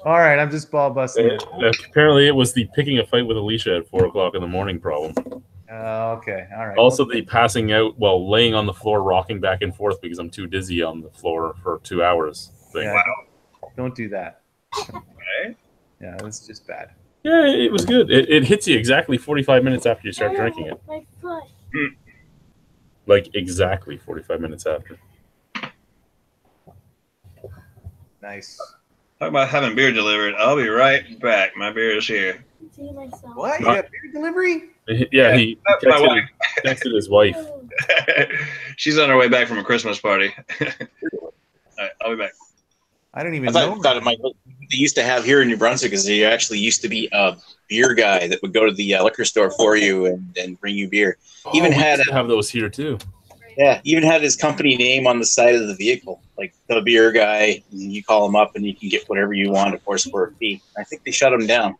All right, I'm just ball busting. Apparently, it was the picking a fight with Alicia at 4 o'clock in the morning problem. Okay, all right. Also, the passing out while laying on the floor, rocking back and forth because I'm too dizzy on the floor for 2 hours. Thing. Yeah, Wow. don't do that. Okay. Yeah, that's just bad. Yeah, it was good. It hits you exactly 45 minutes after you start drinking it. My foot. Like exactly 45 minutes after. Nice. Talk about having beer delivered. I'll be right back. My beer is here. See myself. What? You got beer delivery? Yeah, he My wife. texted his wife. She's on her way back from a Christmas party. All right, I'll be back. I don't even I know. thought it might. They used to have here in New Brunswick is there actually used to be a beer guy that would go to the liquor store for you and bring you beer. Even we had used to have those here too. even had his company name on the side of the vehicle, like the beer guy. And you call him up and you can get whatever you want, of course, for a fee. I think they shut him down.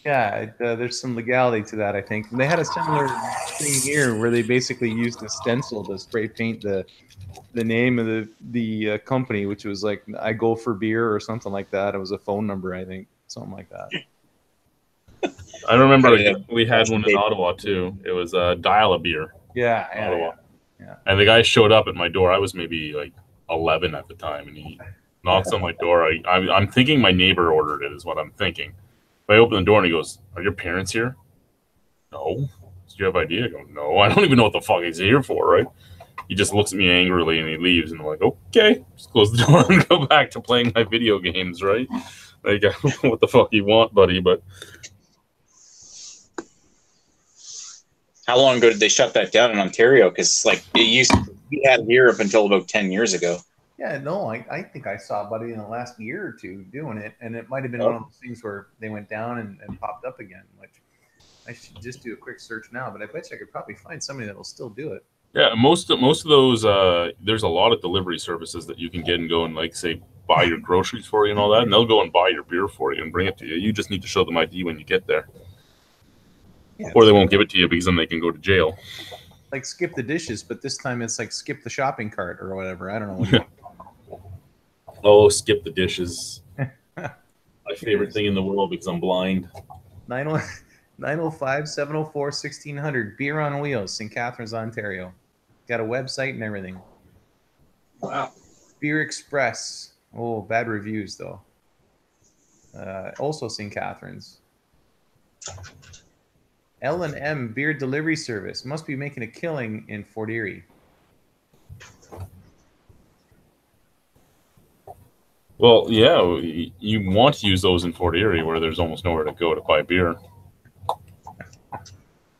Yeah, there's some legality to that, I think. They had a similar thing here where they basically used a stencil to spray paint the name of the company, which was like I Go for Beer or something like that. It was a phone number, I think, something like that. I remember we had one in Ottawa too. It was Dial a Beer. Yeah, Ottawa. Yeah. And the guy showed up at my door. I was maybe like 11 at the time, and he knocks on my door. I'm thinking my neighbor ordered it, is what I'm thinking. But I open the door and he goes, "Are your parents here?" No. "Do you have ID?" I go, "No, I don't even know what the fuck he's here for," right? He just looks at me angrily and he leaves, and I'm like, okay, just close the door and go back to playing my video games, right? Like, I don't know what the fuck you want, buddy, but How long ago did they shut that down in Ontario? Because like it used to be had here up until about 10 years ago. Yeah, no, I think I saw Buddy in the last year or two doing it, and it might have been one of those things where they went down and popped up again. Which I should just do a quick search now, but I bet you I could probably find somebody that will still do it. yeah, most of those, there's a lot of delivery services that you can get and go and like say buy your groceries for you and all that, and they'll go and buy your beer for you and bring it to you. You just need to show them ID when you get there, or they won't give it to you because then they can go to jail. Like skip the dishes, but this time it's like skip the shopping cart or whatever. I don't know. What you Oh, skip the dishes. My favorite thing in the world because I'm blind. 905-704-1600. Beer on Wheels, St. Catharines, Ontario. Got a website and everything. Wow. Beer Express. Oh, bad reviews though. Also St. Catharines. L&M Beer Delivery Service must be making a killing in Fort Erie. Well, yeah, you want to use those in Fort Erie where there's almost nowhere to go to buy beer.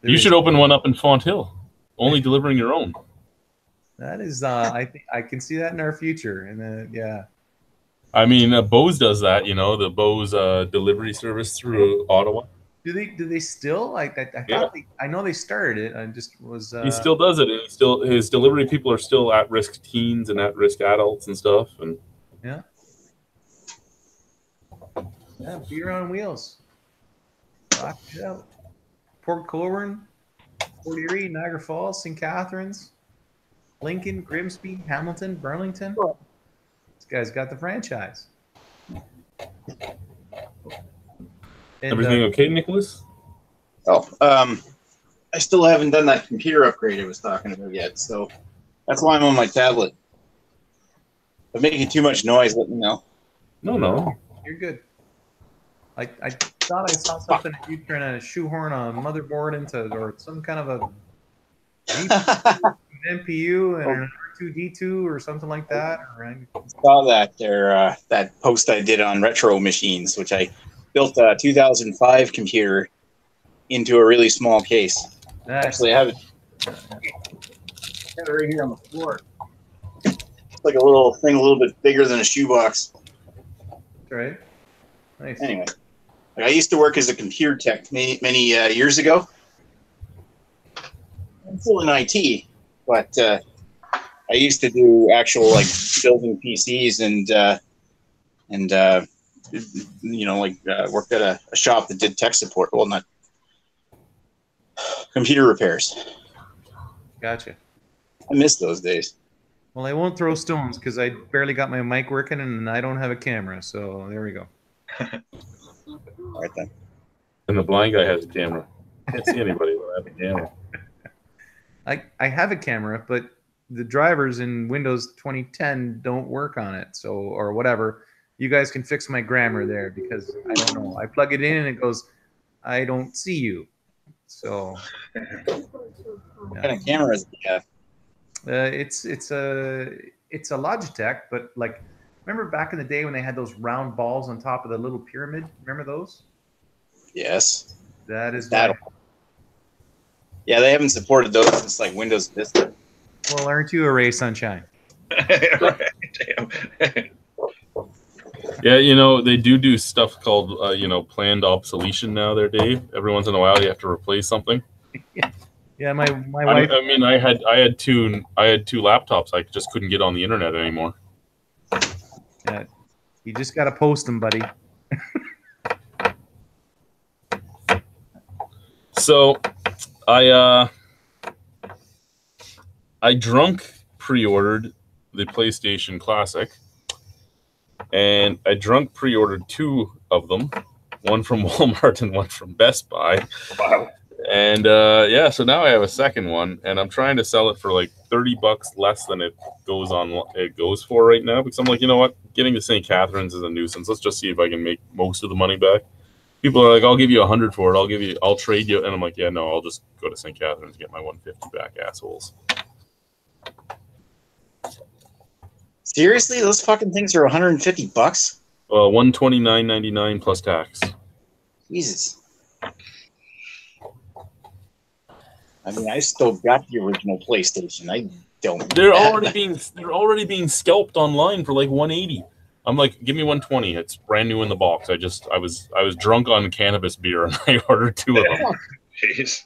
You should open one up in Font Hill, only delivering your own. That is, I think I can see that in our future, and yeah. I mean, Bose does that, you know, the Bose delivery service through Ottawa. Do they still? I thought I know they started it. I just was. He still does it, and his delivery people are still at-risk teens and at-risk adults and stuff, and yeah, beer on wheels. Rock it out. Port Colborne, Fort Erie, Niagara Falls, St. Catharines, Lincoln, Grimsby, Hamilton, Burlington. This guy's got the franchise. And, everything okay, Nicholas? Oh, I still haven't done that computer upgrade I was talking about yet, so that's why I'm on my tablet. If I'm making too much noise, let me know. No. You're good. I thought I saw something that you trying to shoehorn a motherboard into, or some kind of a NPU and an R2D2 or something like that. I saw that there, that post I did on retro machines, which I built a 2005 computer into a really small case. Nice. Actually, I have it right here on the floor. It's like a little thing, a little bit bigger than a shoebox. That's right. Nice. Anyway, I used to work as a computer tech many years ago. I'm still in IT, but I used to do actual like building PCs and you know, like worked at a shop that did tech support. Well, not computer repairs. Gotcha. I miss those days. Well, I won't throw stones because I barely got my mic working and I don't have a camera. So there we go. All right then. And the blind guy has a camera. I can't see anybody without a camera. I have a camera, but the drivers in Windows 2010 don't work on it. So, or whatever. You guys can fix my grammar there because I don't know. I plug it in and it goes, I don't see you. So, what kind of camera is it? it's a Logitech, but like, remember back in the day when they had those round balls on top of the little pyramid? Remember those? Yes. That is that. Yeah, they haven't supported those since like Windows Vista. Well, aren't you a ray sunshine? Yeah, you know, they do stuff called, you know, planned obsolescence now there, Dave. Every once in a while you have to replace something. Yeah, my wife. I mean, I had two laptops. I just couldn't get on the internet anymore. Yeah, you just got to post them, buddy. So, I drunk pre-ordered the PlayStation Classic, and I drunk pre-ordered 2 of them, one from Walmart and one from Best Buy. Wow. And yeah, so now I have a second one, and I'm trying to sell it for like $30 less than it goes for right now, because I'm like, you know what, getting to St. Catharines is a nuisance. Let's just see if I can make most of the money back. People are like, I'll give you $100 for it. I'll trade you, and I'm like, yeah, no, I'll just go to St. Catharines and get my $150 back, assholes. Seriously, those fucking things are $150. $129.99 plus tax. Jesus. I mean, I still got the original PlayStation. I don't. They're already being scalped online for like $180. I'm like, give me $120. It's brand new in the box. I was drunk on cannabis beer and I ordered 2 of them. Jeez.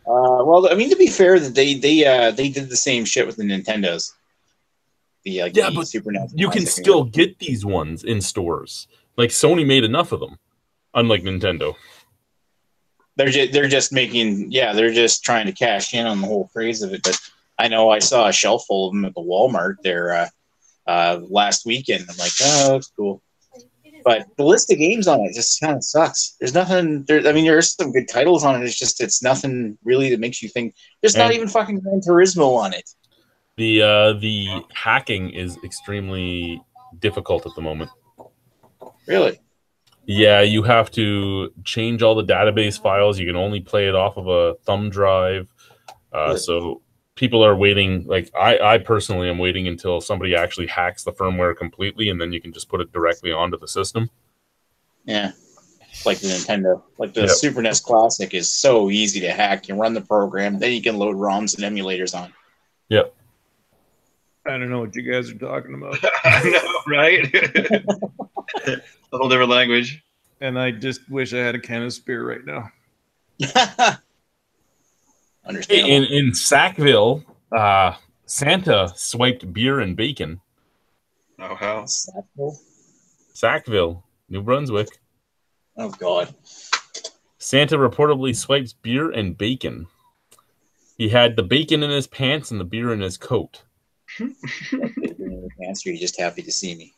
Well, I mean, to be fair, that they did the same shit with the Nintendos. The but Super NES. You can still get these ones in stores. Like Sony made enough of them, unlike Nintendo. They're just making, yeah, they're just trying to cash in on the whole craze of it. But I know I saw a shelf full of them at the Walmart there last weekend. I'm like, oh, that's cool. But the list of games on it just kind of sucks. There's nothing there. I mean, there's some good titles on it. It's nothing really that makes you think. There's not even fucking Gran Turismo on it. The hacking is extremely difficult at the moment. Really? Yeah, you have to change all the database files. You can only play it off of a thumb drive. So people are waiting. Like I personally am waiting until somebody actually hacks the firmware completely, and then you can just put it directly onto the system. Yeah. Like the Nintendo. Like the Super NES Classic is so easy to hack. You run the program, then you can load ROMs and emulators on. Yep. I don't know what you guys are talking about. I know, right? A whole different language. And I just wish I had a can of Spear right now. Understandable. Hey, in Sackville, Santa swiped beer and bacon. Oh, how? Sackville, New Brunswick. Oh, God. Santa reportedly swipes beer and bacon. He had the bacon in his pants and the beer in his coat. Answer, you're just happy to see me.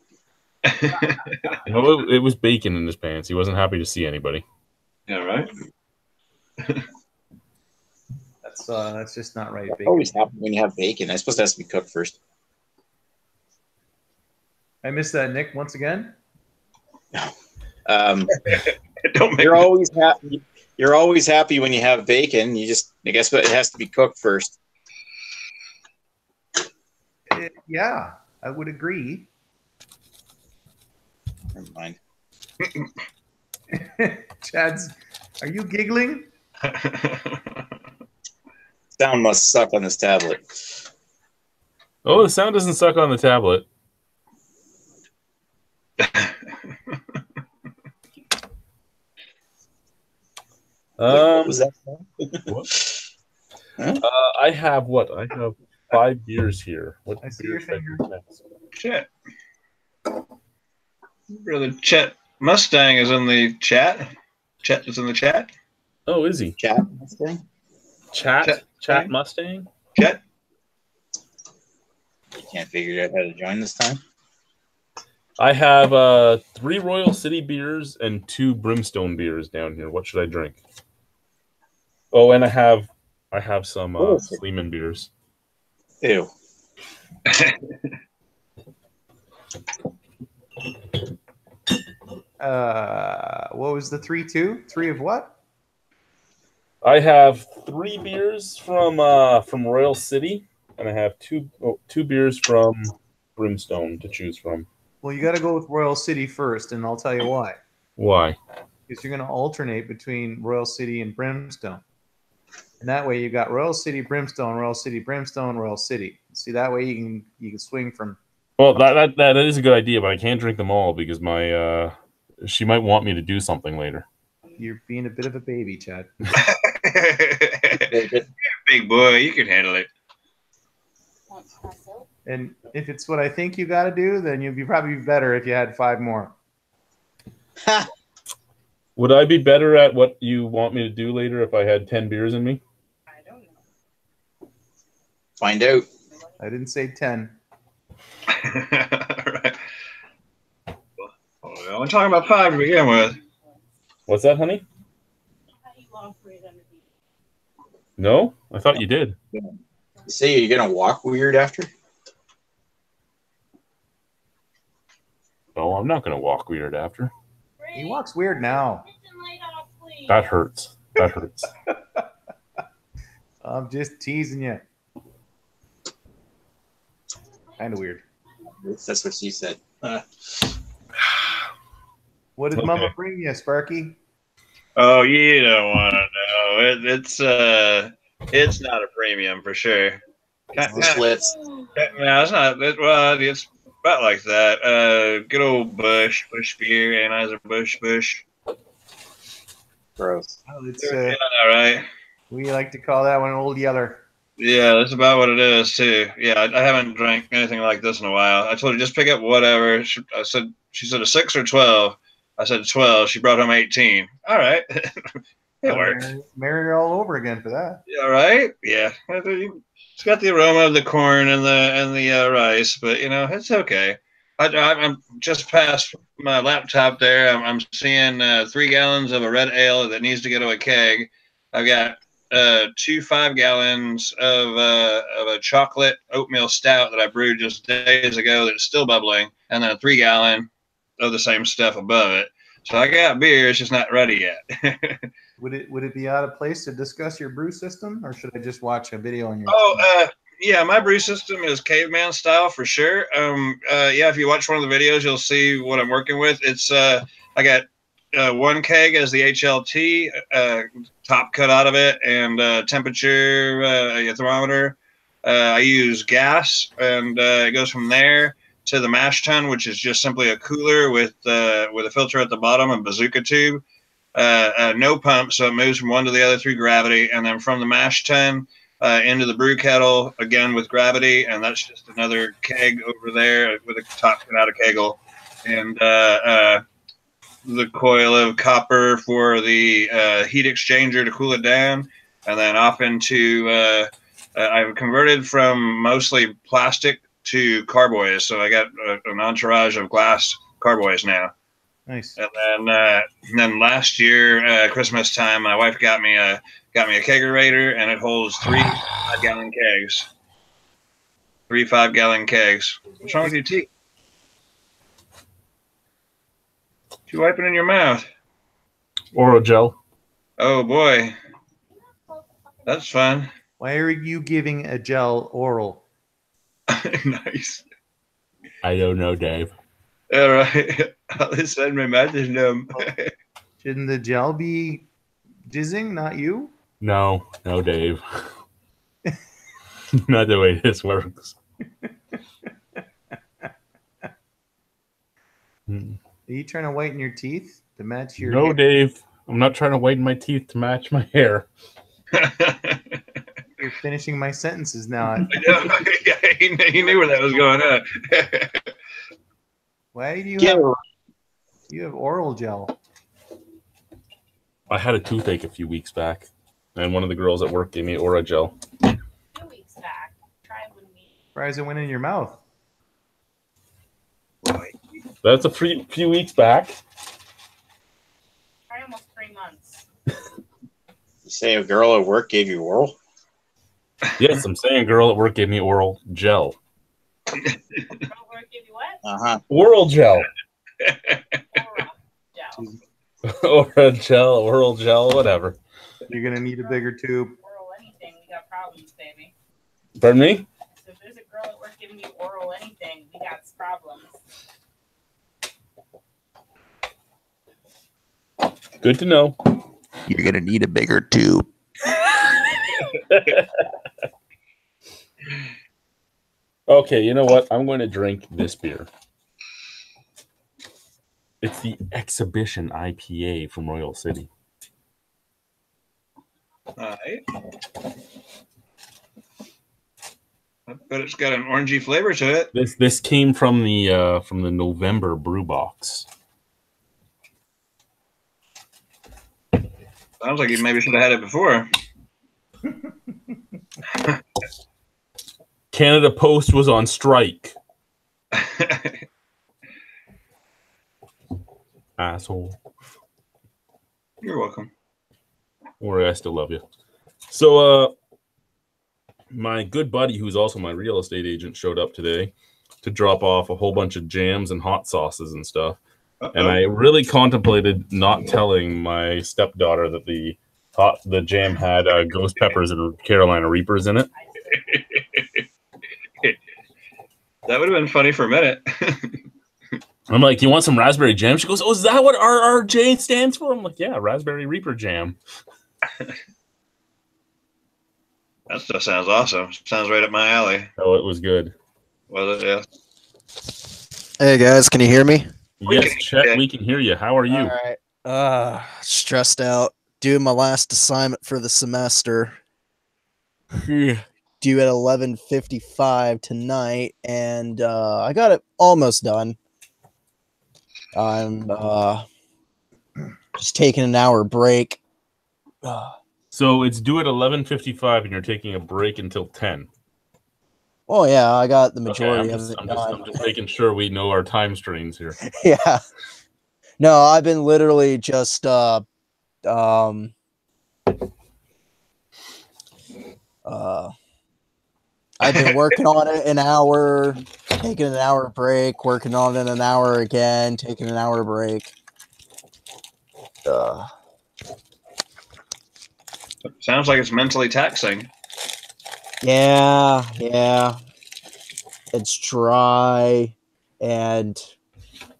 No, it was bacon in his pants. He wasn't happy to see anybody. Yeah, right. That's just not right. Bacon. Always happy when you have bacon. I suppose it has to be cooked first. I missed that, Nick, once again. You're always happy. You're always happy when you have bacon. You just, I guess, it has to be cooked first. Yeah, I would agree. Never mind. Chad's, are you giggling? Sound must suck on this tablet. Oh, the sound doesn't suck on the tablet. What was that? What? I have 5 beers here. What I see your finger. Chet. Brother Chet Mustang is in the chat. Chet is in the chat. Oh, is he? Chat Mustang? Chat Mustang? Chet? You can't figure out how to join this time? I have 3 Royal City beers and 2 Brimstone beers down here. What should I drink? Oh, and I have some Sleeman beers. Ew. What was the 3-2? 3 of what? I have 3 beers from Royal City, and I have two beers from Brimstone to choose from. Well, you got to go with Royal City first, and I'll tell you why. Why? Because you're going to alternate between Royal City and Brimstone. And that way you got Royal City, Brimstone, Royal City, Brimstone, Royal City. See, that way you can swing from. Well, that is a good idea, but I can't drink them all because my she might want me to do something later. You're being a bit of a baby, Chad. Big boy, you can handle it. And if it's what I think you got to do, then you'd be probably better if you had 5 more. Would I be better at what you want me to do later if I had 10 beers in me? I don't know. Find out. I didn't say 10. Right. Well, I'm talking about 5 to begin with. What's that, honey? No? I thought you did. You say you're going to walk weird after? No, I'm not going to walk weird after. He walks weird now. That hurts. That hurts. I'm just teasing you. Kind of weird. That's what she said. What did Mama bring you, Sparky? Oh, you don't want to know. It's not a premium for sure. Splits. No, it's not. Well, it's about like that. Good old Bush beer, Anheuser-Busch. Gross. Well, it's, all right. we like to call that one Old Yeller. Yeah, that's about what it is too. Yeah, I haven't drank anything like this in a while. I told her just pick up whatever. She said a 6 or 12. I said 12. She brought home 18. All right, it works. Marry her all over again for that. Yeah, right. Yeah, it's got the aroma of the corn and the rice, but it's okay. I'm just past my laptop there. I'm seeing 3 gallons of a red ale that needs to go to a keg. I've got 2 5-gallons of a chocolate oatmeal stout that I brewed just days ago that's still bubbling, and then a 3-gallon of the same stuff above it. So I got beer, it's just not ready yet. Would it be out of place to discuss your brew system, or should I just watch a video on your? Yeah, my brew system is caveman style for sure. Yeah, if you watch one of the videos, you'll see what I'm working with. It's I got 1 keg as the HLT, top cut out of it, and temperature thermometer. I use gas, and it goes from there to the mash tun, which is just simply a cooler with a filter at the bottom and bazooka tube. No pump, so it moves from one to the other through gravity, and then from the mash tun into the brew kettle again with gravity, and that's just another keg over there with a top cut out of kegel, and the coil of copper for the heat exchanger to cool it down, and then off into I've converted from mostly plastic to carboys, so I got an entourage of glass carboys now. Nice. And then last year, Christmas time, my wife got me a kegerator, and it holds 3 5-gallon kegs. 3 5-gallon kegs. What's wrong with your teeth? You wiping in your mouth? Oral gel. Oh boy, that's fun. Why are you giving a gel oral? Nice. I don't know, Dave. All right. All of a sudden, my mouth is numb. Shouldn't the gel be jizzing, not you? No, Dave. Not the way this works. Are you trying to whiten your teeth to match your No, hair? Dave. I'm not trying to whiten my teeth to match my hair. You're finishing my sentences now. He knew where that was going on. Why do you Yeah. have oral gel? I had a toothache a few weeks back, and one of the girls at work gave me Aura gel. 2 weeks back. Try when we. Surprised it went in your mouth. That's a few weeks back. Try almost 3 months. You say a girl at work gave you oral? Yes, I'm saying a girl at work gave me oral gel. Girl work give you what? Uh-huh. Oral gel. Aura gel. Aura gel, oral gel, whatever. You're gonna need a bigger tube. Oral anything, we got problems, baby. Pardon me? So if there's a girl at work giving you oral anything, we got problems. Good to know. You're gonna need a bigger tube. Okay, you know what? I'm going to drink this beer. It's the Exhibition IPA from Royal City. All right. But it's got an orangey flavor to it. This came from the November brew box. Sounds like you maybe should have had it before. Canada Post was on strike. Asshole. You're welcome. Or I still love you. So, my good buddy, who's also my real estate agent, showed up today to drop off a whole bunch of jams and hot sauces and stuff. And I really contemplated not telling my stepdaughter that the jam had ghost peppers and Carolina Reapers in it. That would have been funny for a minute. I'm like, "You want some raspberry jam?" She goes, "Oh, is that what RRJ stands for?" I'm like, "Yeah, Raspberry Reaper jam." That stuff sounds awesome. Sounds right up my alley. Oh, it was good. Was it? Yeah. Hey guys, can you hear me? Yes, Chet, we can hear you. How are you? All right. Stressed out. Doing my last assignment for the semester. Due at 11:55 tonight, and I got it almost done. I'm just taking an hour break. So it's due at 11:55, and you're taking a break until 10. Oh yeah, I got the majority of it I'm done. just making sure we know our time strains here. Yeah. No, I've been literally just I've been working on it an hour, taking an hour break, working on it an hour again, taking an hour break. Sounds like it's mentally taxing. Yeah. It's dry and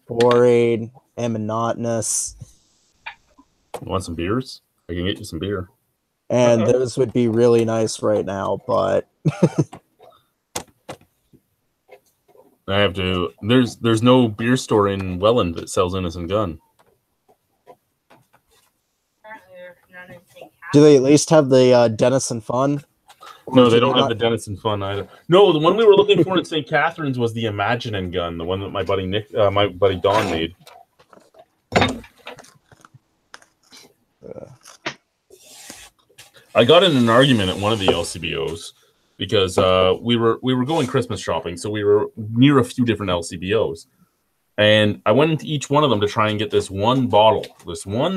boring and monotonous. You want some beers? I can get you some beer. And those would be really nice right now, but I have to. There's no beer store in Welland that sells Innocent Gun. do they at least have the Denison Fun? No, they don't have the Denison Fun either. No, the one we were looking for in St. Catharines was the Imagine Gun, the one that my buddy Don made. I got in an argument at one of the LCBOs because we were going Christmas shopping, so we were near a few different LCBOs, and I went into each one of them to try and get this one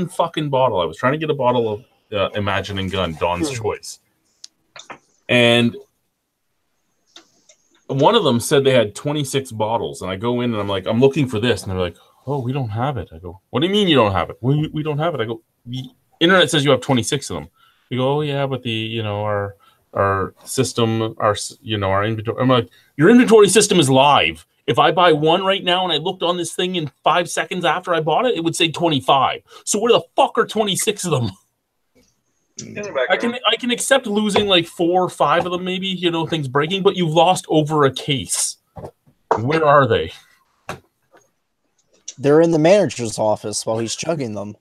fucking bottle. I was trying to get a bottle of Imagine Gun, Don's Choice. And one of them said they had 26 bottles. And I go in and I'm like, I'm looking for this. And they're like, oh, we don't have it. I go, what do you mean you don't have it? We don't have it. I go, the internet says you have 26 of them. You go, oh, yeah, but our system, our inventory. I'm like, your inventory system is live. If I buy one right now and I looked on this thing in 5 seconds after I bought it, it would say 25. So where the fuck are 26 of them? I can accept losing like 4 or 5 of them, maybe, things breaking, but you've lost over a case. Where are they? They're in the manager's office while he's chugging them.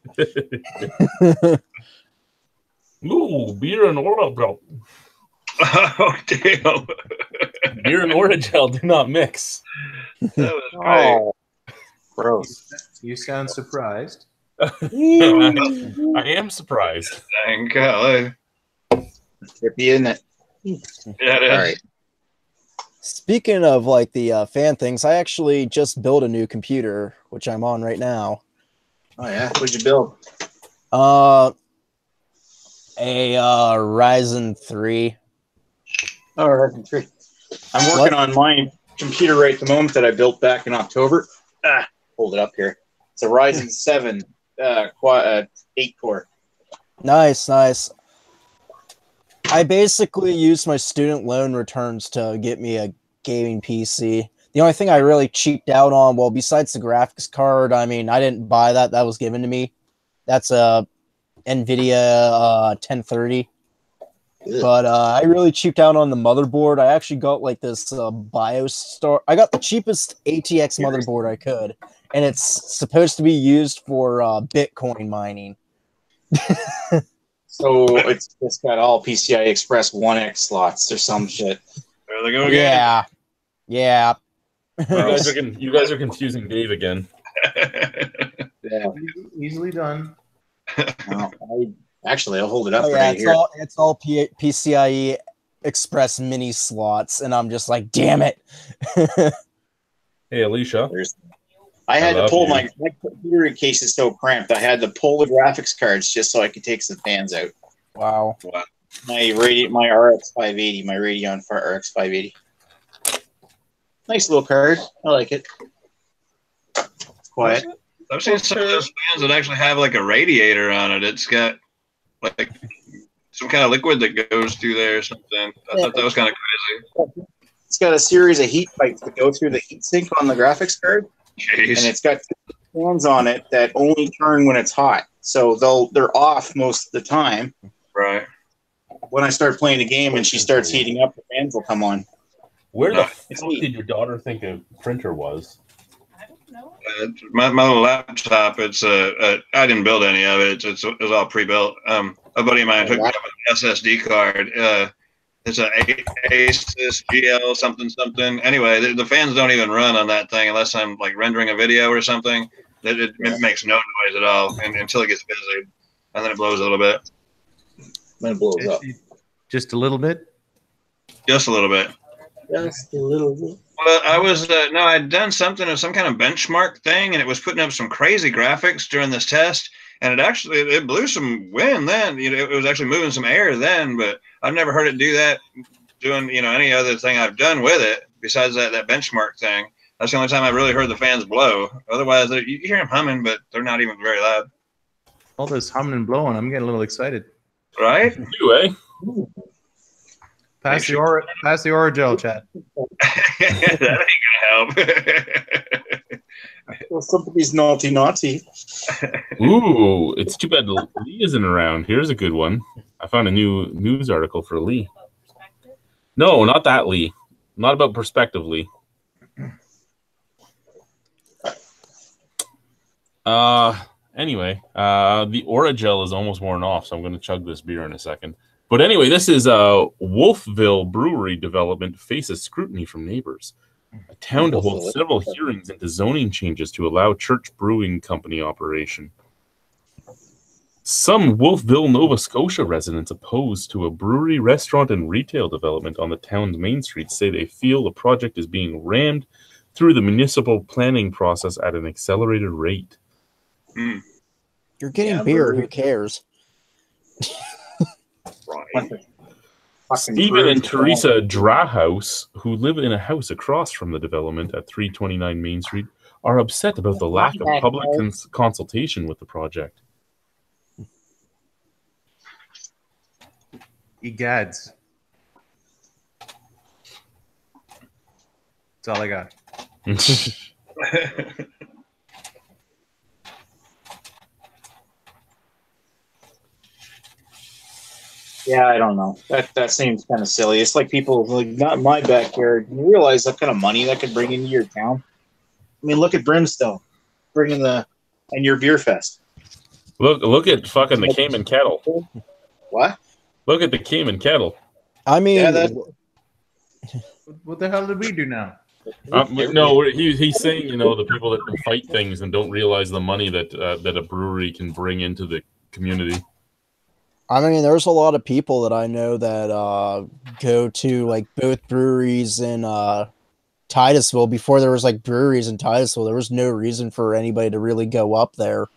Ooh, beer and Orajel. Oh, damn. Beer and Orajel do not mix. That was great. Oh, gross. You sound surprised. I am surprised. Dang golly. Trippy, isn't it? Yeah, it is. All right. Speaking of like the fan things, I actually just built a new computer, which I'm on right now. Oh yeah, what'd you build? A Ryzen 3. Oh, Ryzen 3. I'm working on my computer right at the moment that I built back in October. Hold it up here. It's a Ryzen 7 8-core. Nice. I basically used my student loan returns to get me a gaming PC. The only thing I really cheaped out on, well, besides the graphics card, I mean, I didn't buy that. That was given to me. That's a NVIDIA 1030. But I really cheaped out on the motherboard. I actually got like this BIOS star. I got the cheapest ATX motherboard I could, and it's supposed to be used for Bitcoin mining. So it's just got all PCI Express 1X slots or some shit. There they go again. Yeah. You guys are confusing Dave again. Yeah. Easily done. Well, I'll hold it up here. It's all PCIe Express mini slots, and I'm just like, damn it. Hey, Alicia. I had to pull my computer case is so cramped. I had to pull the graphics cards just so I could take some fans out. Wow. My RX 580, my Radeon RX 580. Nice little card. I like it. It's quiet. I've seen some of those fans that actually have like a radiator on it. It's got like some kind of liquid that goes through there or something. I thought that was kind of crazy. It's got a series of heat pipes that go through the heatsink on the graphics card. Jeez. And it's got fans on it that only turn when it's hot. So they're off most of the time. Right. When I start playing the game and she starts heating up, the fans will come on. Where the fuck did your daughter think a printer was? I don't know. My little laptop, it's I didn't build any of it. It was all pre-built. A buddy of mine hooked me up with an SSD card. It's an Asus GL something. Anyway, the fans don't even run on that thing unless I'm like rendering a video or something. It makes no noise at all until it gets busy, and then it blows a little bit. Then it blows up. Just a little bit? Just a little bit. Just a little bit. Well, I was I'd done something of some kind of benchmark thing, and it was putting up some crazy graphics during this test, and it blew some wind then. It was actually moving some air then, but I've never heard it do that doing any other thing I've done with it besides that benchmark thing. That's the only time I've really heard the fans blow. Otherwise, you hear them humming, but they're not even very loud. All this humming and blowing, I'm getting a little excited. Right? You, eh? Pass the Oragel, Chad. That ain't gonna help. Well, somebody's naughty. Ooh, it's too bad Lee isn't around. Here's a good one. I found a new news article for Lee. No, not that Lee. Not about perspective, Lee. Anyway, the Oragel is almost worn off, so I'm going to chug this beer in a second. But anyway, this is Wolfville Brewery development faces scrutiny from neighbors. A town to hold several hearings into zoning changes to allow church brewing company operation. Some Wolfville, Nova Scotia residents opposed to a brewery, restaurant, and retail development on the town's main street say they feel the project is being rammed through the municipal planning process at an accelerated rate. You're getting beer. Who cares? Right. Stephen and Teresa Drahouse, who live in a house across from the development at 329 Main Street, are upset about the lack of public consultation with the project. Egads. That's all I got. Yeah, I don't know. That seems kind of silly. It's like people like, not in my backyard. You realize that kind of money that could bring into your town? I mean, look at Brimstone bringing and your beer fest. Look at fucking the Cayman Kettle. What? Look at the Cayman Kettle. I mean, Yeah, What the hell did we do now? No, he's saying the people that fight things and don't realize the money that a brewery can bring into the community. I mean, there's a lot of people that I know that go to like both breweries in Titusville. Before there was like breweries in Titusville, there was no reason for anybody to really go up there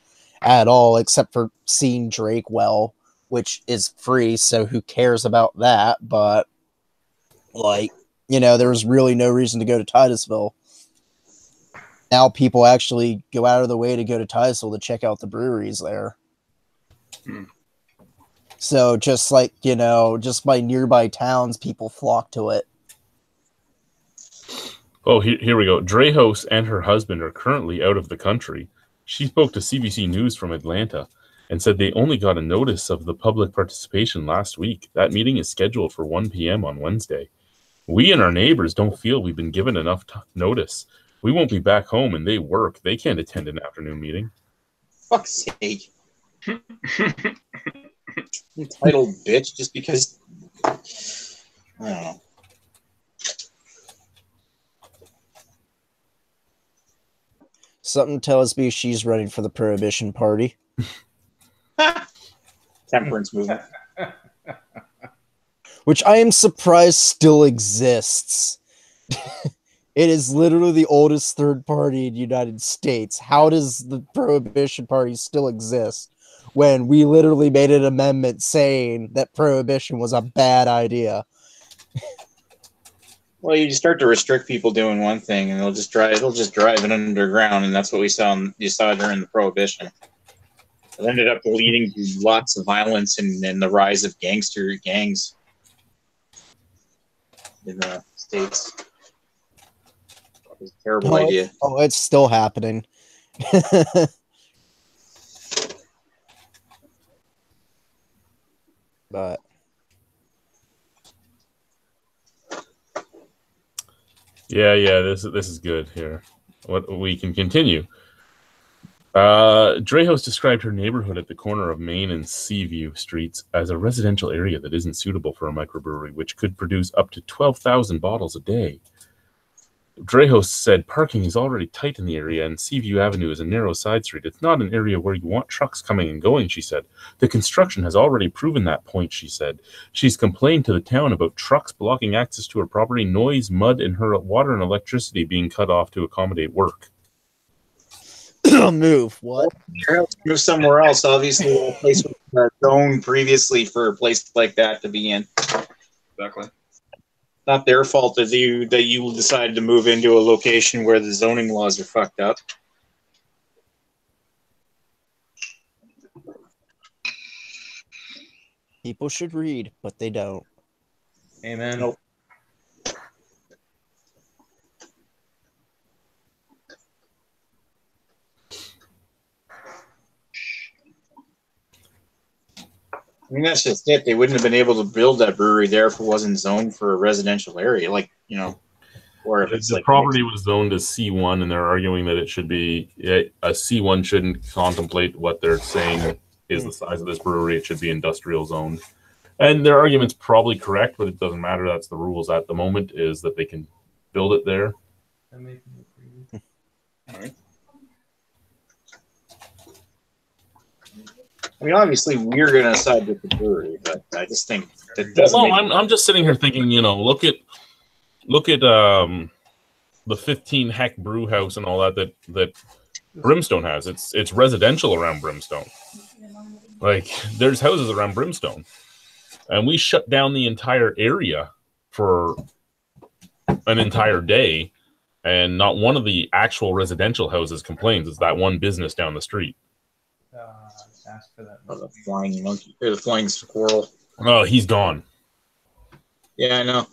at all, except for seeing Drakewell, which is free. So who cares about that? But like, there was really no reason to go to Titusville. Now people actually go out of the way to go to Titusville to check out the breweries there. So just like, just by nearby towns, people flock to it. Oh, here we go. Drahouse and her husband are currently out of the country. She spoke to CBC News from Atlanta and said they only got a notice of the public participation last week. That meeting is scheduled for 1 p.m. on Wednesday. We and our neighbors don't feel we've been given enough notice. We won't be back home and they work. They can't attend an afternoon meeting. Fuck's sake. Entitled bitch, just because I don't know. Something tells me she's running for the Prohibition Party. Temperance movement. Which I am surprised still exists. It is literally the oldest third party in the United States. How does the Prohibition Party still exist when we literally made an amendment saying that prohibition was a bad idea? Well, you start to restrict people doing one thing, and they'll just drive it underground, and that's what you saw during the Prohibition. It ended up leading to lots of violence and the rise of gangster gangs in the States. It was a terrible idea. Oh, it's still happening. But yeah, this is good here. What we can continue. Drahouse described her neighborhood at the corner of Main and Seaview Streets as a residential area that isn't suitable for a microbrewery, which could produce up to 12,000 bottles a day. Drahouse said parking is already tight in the area, and Seaview Avenue is a narrow side street. It's not an area where you want trucks coming and going, she said. The construction has already proven that point, she said. She's complained to the town about trucks blocking access to her property, noise, mud, and her water and electricity being cut off to accommodate work. Move. What? Move somewhere else. Obviously, a place was zoned previously for a place like that to be in. Exactly. Not their fault that you decided to move into a location where the zoning laws are fucked up. People should read, but they don't. Amen. Nope. I mean, that's just it. They wouldn't have been able to build that brewery there if it wasn't zoned for a residential area, like, you know, or if it's The like property was zoned as C1, and they're arguing that it should be a C1 shouldn't contemplate what they're saying is the size of this brewery. It should be industrial zoned. And their argument's probably correct, but it doesn't matter. That's the rules at the moment, is that they can build it there. I mean, obviously, we're going to side with the brewery, but I just think that doesn't. Well, no, I'm just sitting here thinking, you know, look at the 15 heck brew house and all that Brimstone has. It's residential around Brimstone. Like, there's houses around Brimstone, and we shut down the entire area for an entire day, and not one of the actual residential houses complains. It's that one business down the street. Ask for that. Oh, the flying monkey, or the flying squirrel. Oh, he's gone. Yeah, I know.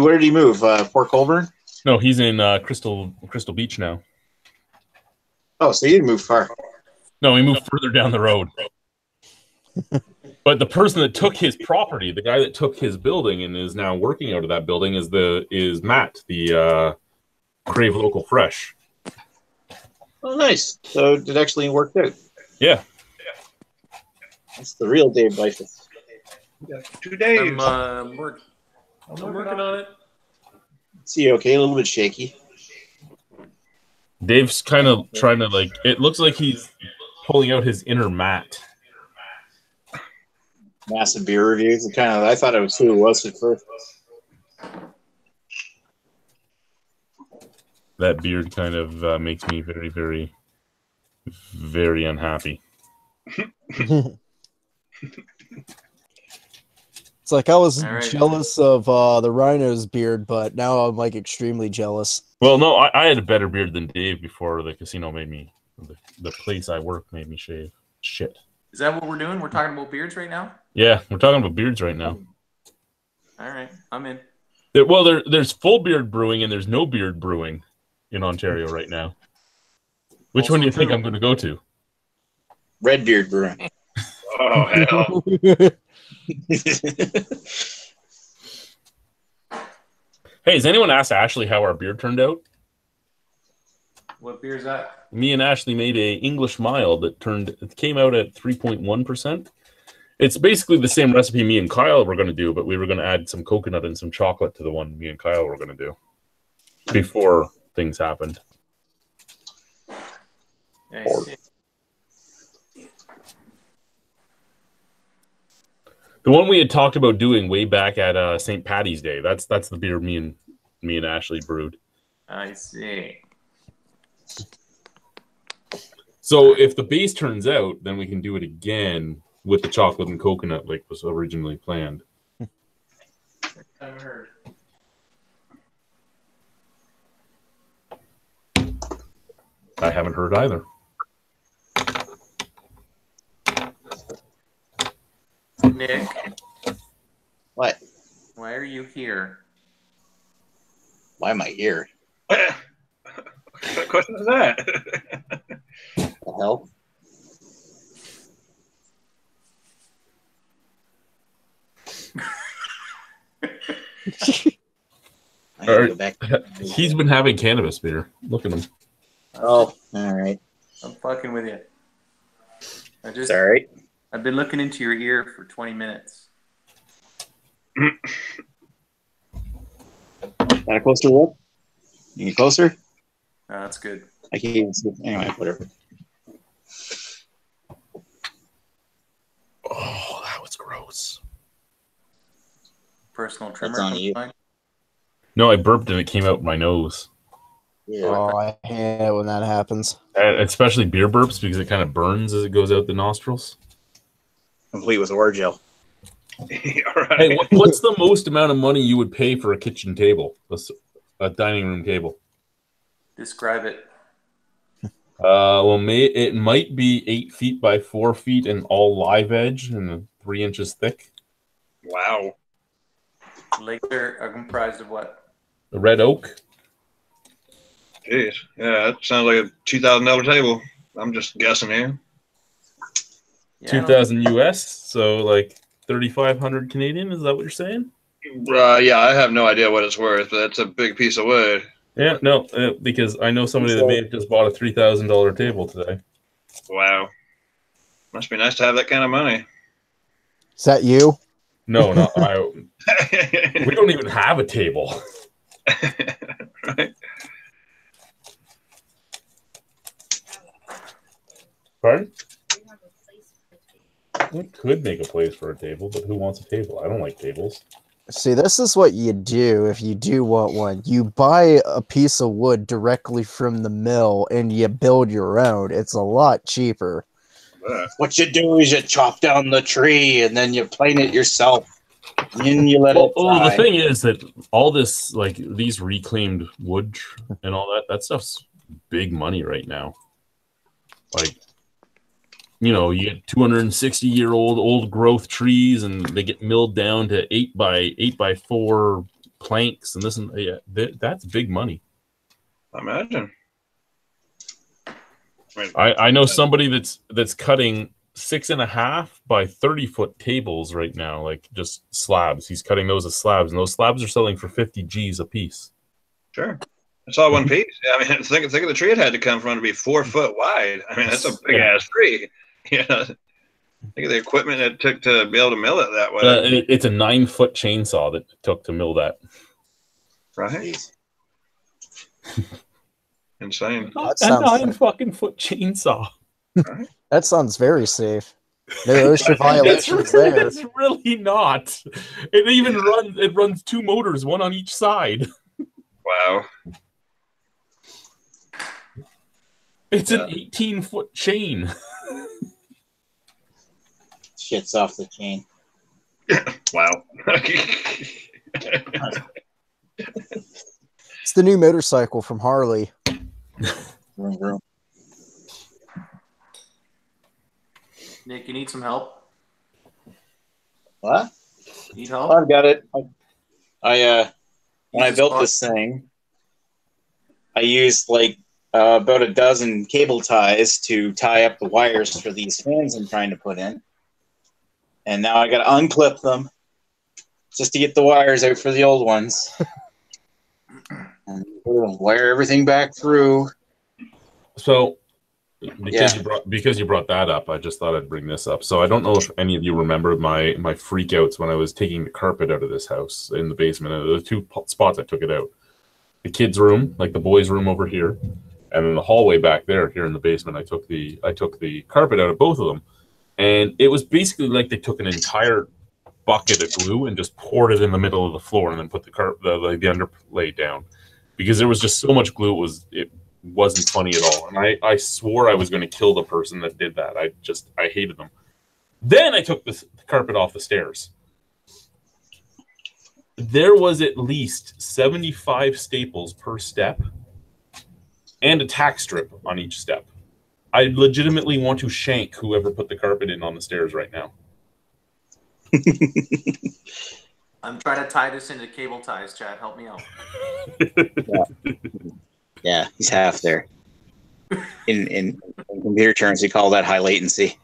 Where did he move? Port Colborne? No, he's in Crystal Beach now. Oh, so he didn't move far. No, he moved further down the road. But the person that took his property, the guy that took his building and is now working out of that building, is Matt, the Crave Local Fresh. Oh, nice. So it actually worked out. Yeah. That's the real Dave Bifus. 2 days. I'm working on it. See, okay, a little bit shaky. Dave's kind of trying to, like, it looks like he's pulling out his inner Matt. Massive beer reviews. I thought it was who it was at first. That beard kind of makes me very, very, very unhappy. It's like I was All right. jealous of the Rhino's beard, but now I'm like extremely jealous. Well, no, I had a better beard than Dave before the casino made me, the place I work made me shave. Shit. Is that what we're doing? We're talking about beards right now? Yeah, we're talking about beards right now. All right, I'm in. There's full beard brewing and there's no beard brewing in Ontario right now. Which one do you think I'm going to go to? Redbeard Brewing. Oh, hell. Hey, has anyone asked Ashley how our beer turned out? What beer is that? Me and Ashley made a English mild that came out at 3.1%. It's basically the same recipe me and Kyle were going to do, but we were going to add some coconut and some chocolate to the one me and Kyle were going to do before things happened. Nice. The one we had talked about doing way back at St. Patty's Day. That's the beer me and Ashley brewed. I see. So if the base turns out, then we can do it again with the chocolate and coconut like was originally planned. I haven't heard. I haven't heard either. Nick, What? why are you here? Why am I here? What question is that? The hell? I gotta go back. He's been having cannabis beer. Look at him. Oh, all right. I'm fucking with you. It's all right. I've been looking into your ear for 20 minutes. Got a closer look? You get closer? That's good. I can't even see. Anyway, whatever. Oh, that was gross. Personal trimmer. That's on you. Fine. No, I burped and it came out my nose. Yeah. Oh, I hate it when that happens. Especially beer burps because it kind of burns as it goes out the nostrils. Complete with Orgel. Right. Hey, what's the most amount of money you would pay for a kitchen table, a dining room table? Describe it. Well, it might be 8 feet by 4 feet and all live edge and 3 inches thick. Wow. Legs are comprised of what? The red oak. Jeez. Yeah, that sounds like a $2,000 table. I'm just guessing here. Yeah, 2,000 US, so like 3,500 Canadian. Is that what you're saying? Yeah, I have no idea what it's worth, but that's a big piece of wood. Yeah, no, because I know somebody that may have just bought a $3,000 table today. Wow. Must be nice to have that kind of money. Is that you? No, not I. We don't even have a table. Right. Pardon? We could make a place for a table, but who wants a table? I don't like tables. See, this is what you do if you do want one. You buy a piece of wood directly from the mill and you build your own. It's a lot cheaper. What you do is you chop down the tree and then you plane it yourself. And you let it Well, the dry. thing is that all this, like these reclaimed wood and all that stuff's big money right now. Like, you know, you get 260-year-old old growth trees, and they get milled down to 8 by 4 planks, and this and yeah, that's big money. Imagine. I know somebody that's cutting 6.5 by 30-foot tables right now, like just slabs. He's cutting those as slabs, and those slabs are selling for 50 G's a piece. Sure. It's all one piece. I mean, think of the tree it had to come from to be 4 foot wide. I mean, that's a big ass tree. Yeah. Think of the equipment it took to be able to mill it that way. It's a 9-foot chainsaw that it took to mill that. Right. Insane. That A sounds 9-fucking-foot chainsaw. That sounds very safe. No OSHA violations there. It's really not. It even runs 2 motors, one on each side. Wow. It's an 18-foot chain. Shit's off the chain. Wow. It's the new motorcycle from Harley. Vroom, vroom. Nick, you need some help? What? Need help? I've got it. I when I built this thing, I used like about a dozen cable ties to tie up the wires for these fans I'm trying to put in. And now I got to unclip them just to get the wires out for the old ones. And wire everything back through. So, because you brought that up, I just thought I'd bring this up. So I don't know if any of you remember my freakouts when I was taking the carpet out of this house in the basement. And there were 2 spots I took it out: the kids' room, like the boys' room over here, and then the hallway back there. Here in the basement, I took the carpet out of both of them, and it was basically like they took an entire bucket of glue and just poured it in the middle of the floor, and then put the underlay down, because there was just so much glue. It wasn't funny at all, and I swore I was going to kill the person that did that. I hated them. Then I took the carpet off the stairs. There was at least 75 staples per step and a tack strip on each step. I legitimately want to shank whoever put the carpet in on the stairs right now. I'm trying to tie this into cable ties, Chad. Help me out. Yeah, he's half there. In computer terms, we call that high latency.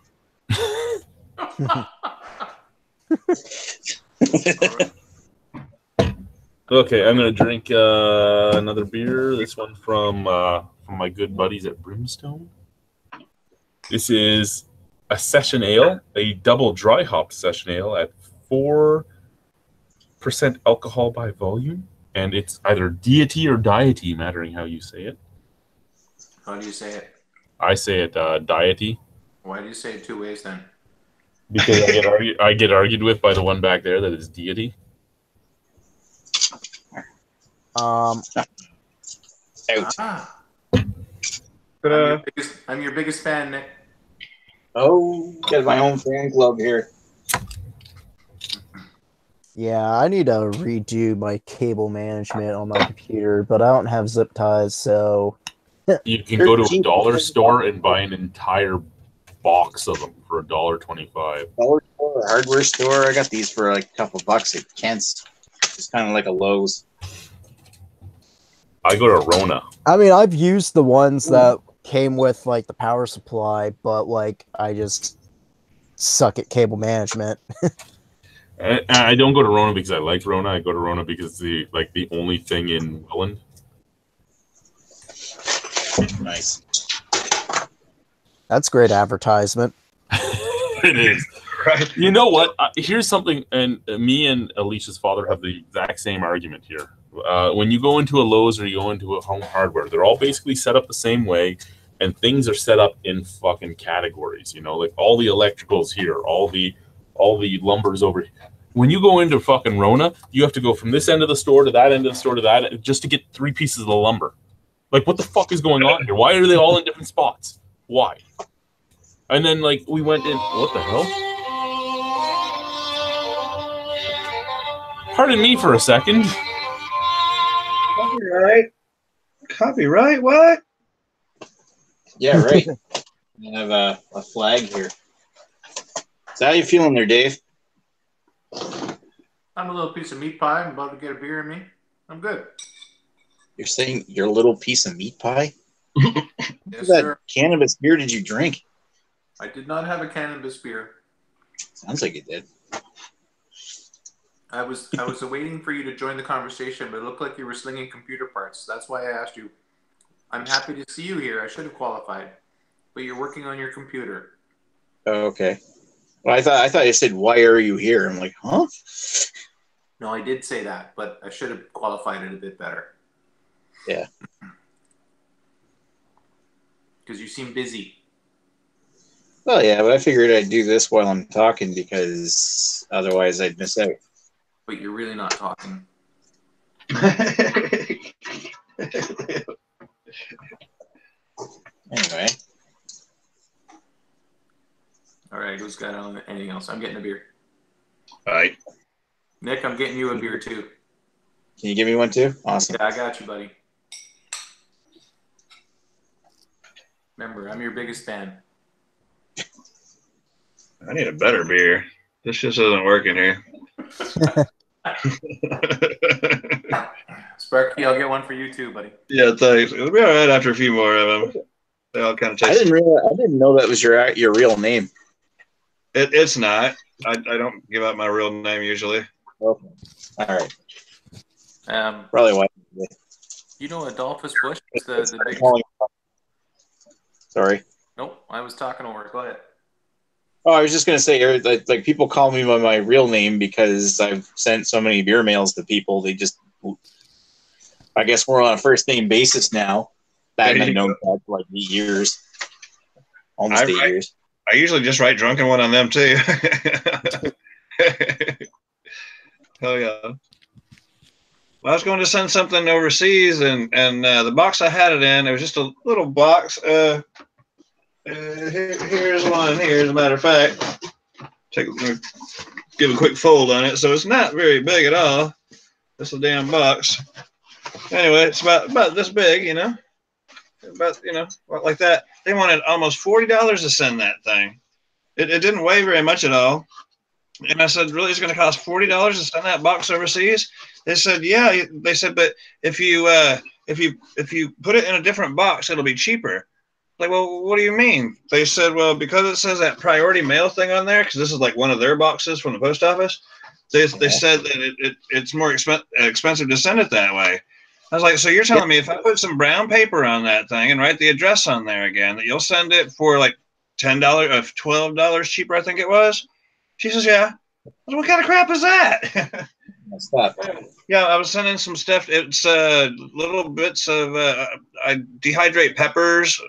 Okay, I'm gonna drink another beer. This one from my good buddies at Brimstone. This is a session ale, a double dry hop session ale at 4% alcohol by volume, and it's either deity or deity, mattering how you say it. How do you say it? I say it deity. Why do you say it 2 ways then? Because I get argued with by the one back there that is deity. Out. Ah. Ta-da. I'm your biggest fan, Nick. Oh, got my own fan club here. Yeah, I need to redo my cable management on my computer, but I don't have zip ties, so You can go to a dollar store and buy an entire box of them for $1.25. Dollar store, hardware store. I got these for like a couple bucks at Kent's. It's kind of like a Lowe's. I go to Rona. I mean, I've used the ones that came with like the power supply, but like I just suck at cable management. I don't go to Rona because I like Rona. I go to Rona because the only thing in Welland. Nice. That's great advertisement. It is. Right. You know what? Here's something, and me and Alicia's father have the exact same argument here. When you go into a Lowe's or you go into a Home Hardware, they're all basically set up the same way, and things are set up in fucking categories. You know, like all the electricals here, all the lumber's over here. When you go into fucking Rona, you have to go from this end of the store to that end of the store to that just to get 3 pieces of the lumber. Like, what the fuck is going on here? Why are they all in different spots? Why? And then, like, we went in. What the hell? Pardon me for a second. Copyright. Copyright? What? Yeah, right. I have a flag here. So how you feeling there, Dave? I'm a little piece of meat pie. I'm about to get a beer in me. I'm good. You're saying your little piece of meat pie? Yes, What sir. cannabis beer did you drink? I did not have a cannabis beer. Sounds like you did. I was waiting for you to join the conversation, but it looked like you were slinging computer parts. That's why I asked you. I'm happy to see you here. I should have qualified, but you're working on your computer. Oh, okay. Well, I thought you said, "Why are you here?" I'm like, huh? No, I did say that, but I should have qualified it a bit better. Yeah. Because you seem busy. Well, yeah, but I figured I'd do this while I'm talking because otherwise I'd miss out. But you're really not talking. Anyway. All right, who's got anything else? I'm getting a beer. All right. Nick, I'm getting you a beer too. Can you give me one too? Awesome. Yeah, I got you, buddy. Remember, I'm your biggest fan. I need a better beer. This just isn't working here. Sparky, I'll get one for you too, buddy. Yeah, thanks. It'll be all right after a few more of them. They all kind of taste. I didn't know that was your real name. It's not. I don't give out my real name usually. Okay. All right. Probably why. You know Adolphus Bush is the biggest. Sorry. Nope, I was talking over it. Go ahead. Oh, I was just gonna say, like people call me by my real name because I've sent so many beer mails to people. They just, I guess we're on a first name basis now. That I've known for like 8 years, almost 8 years. I usually just write drunken one on them too. Hell yeah. Well, I was going to send something overseas, and the box I had it in, it was just a little box. Here's one here, as a matter of fact. Give a quick fold on it. So it's not very big at all. This is a damn box. Anyway, it's about this big, you know. About, you know, like that. They wanted almost $40 to send that thing. It didn't weigh very much at all. And I said, really, it's going to cost $40 to send that box overseas? They said, yeah. They said, but if you put it in a different box, it'll be cheaper. Like, well, what do you mean? They said, well, because it says that priority mail thing on there, because this is like one of their boxes from the post office. They said that it's more expensive to send it that way. I was like, so you're telling me if I put some brown paper on that thing and write the address on there again, that you'll send it for like $10 or $12 cheaper, I think it was? She says, yeah. I said, what kind of crap is that? What's that? Yeah, I was sending some stuff. It's little bits of, I dehydrate peppers.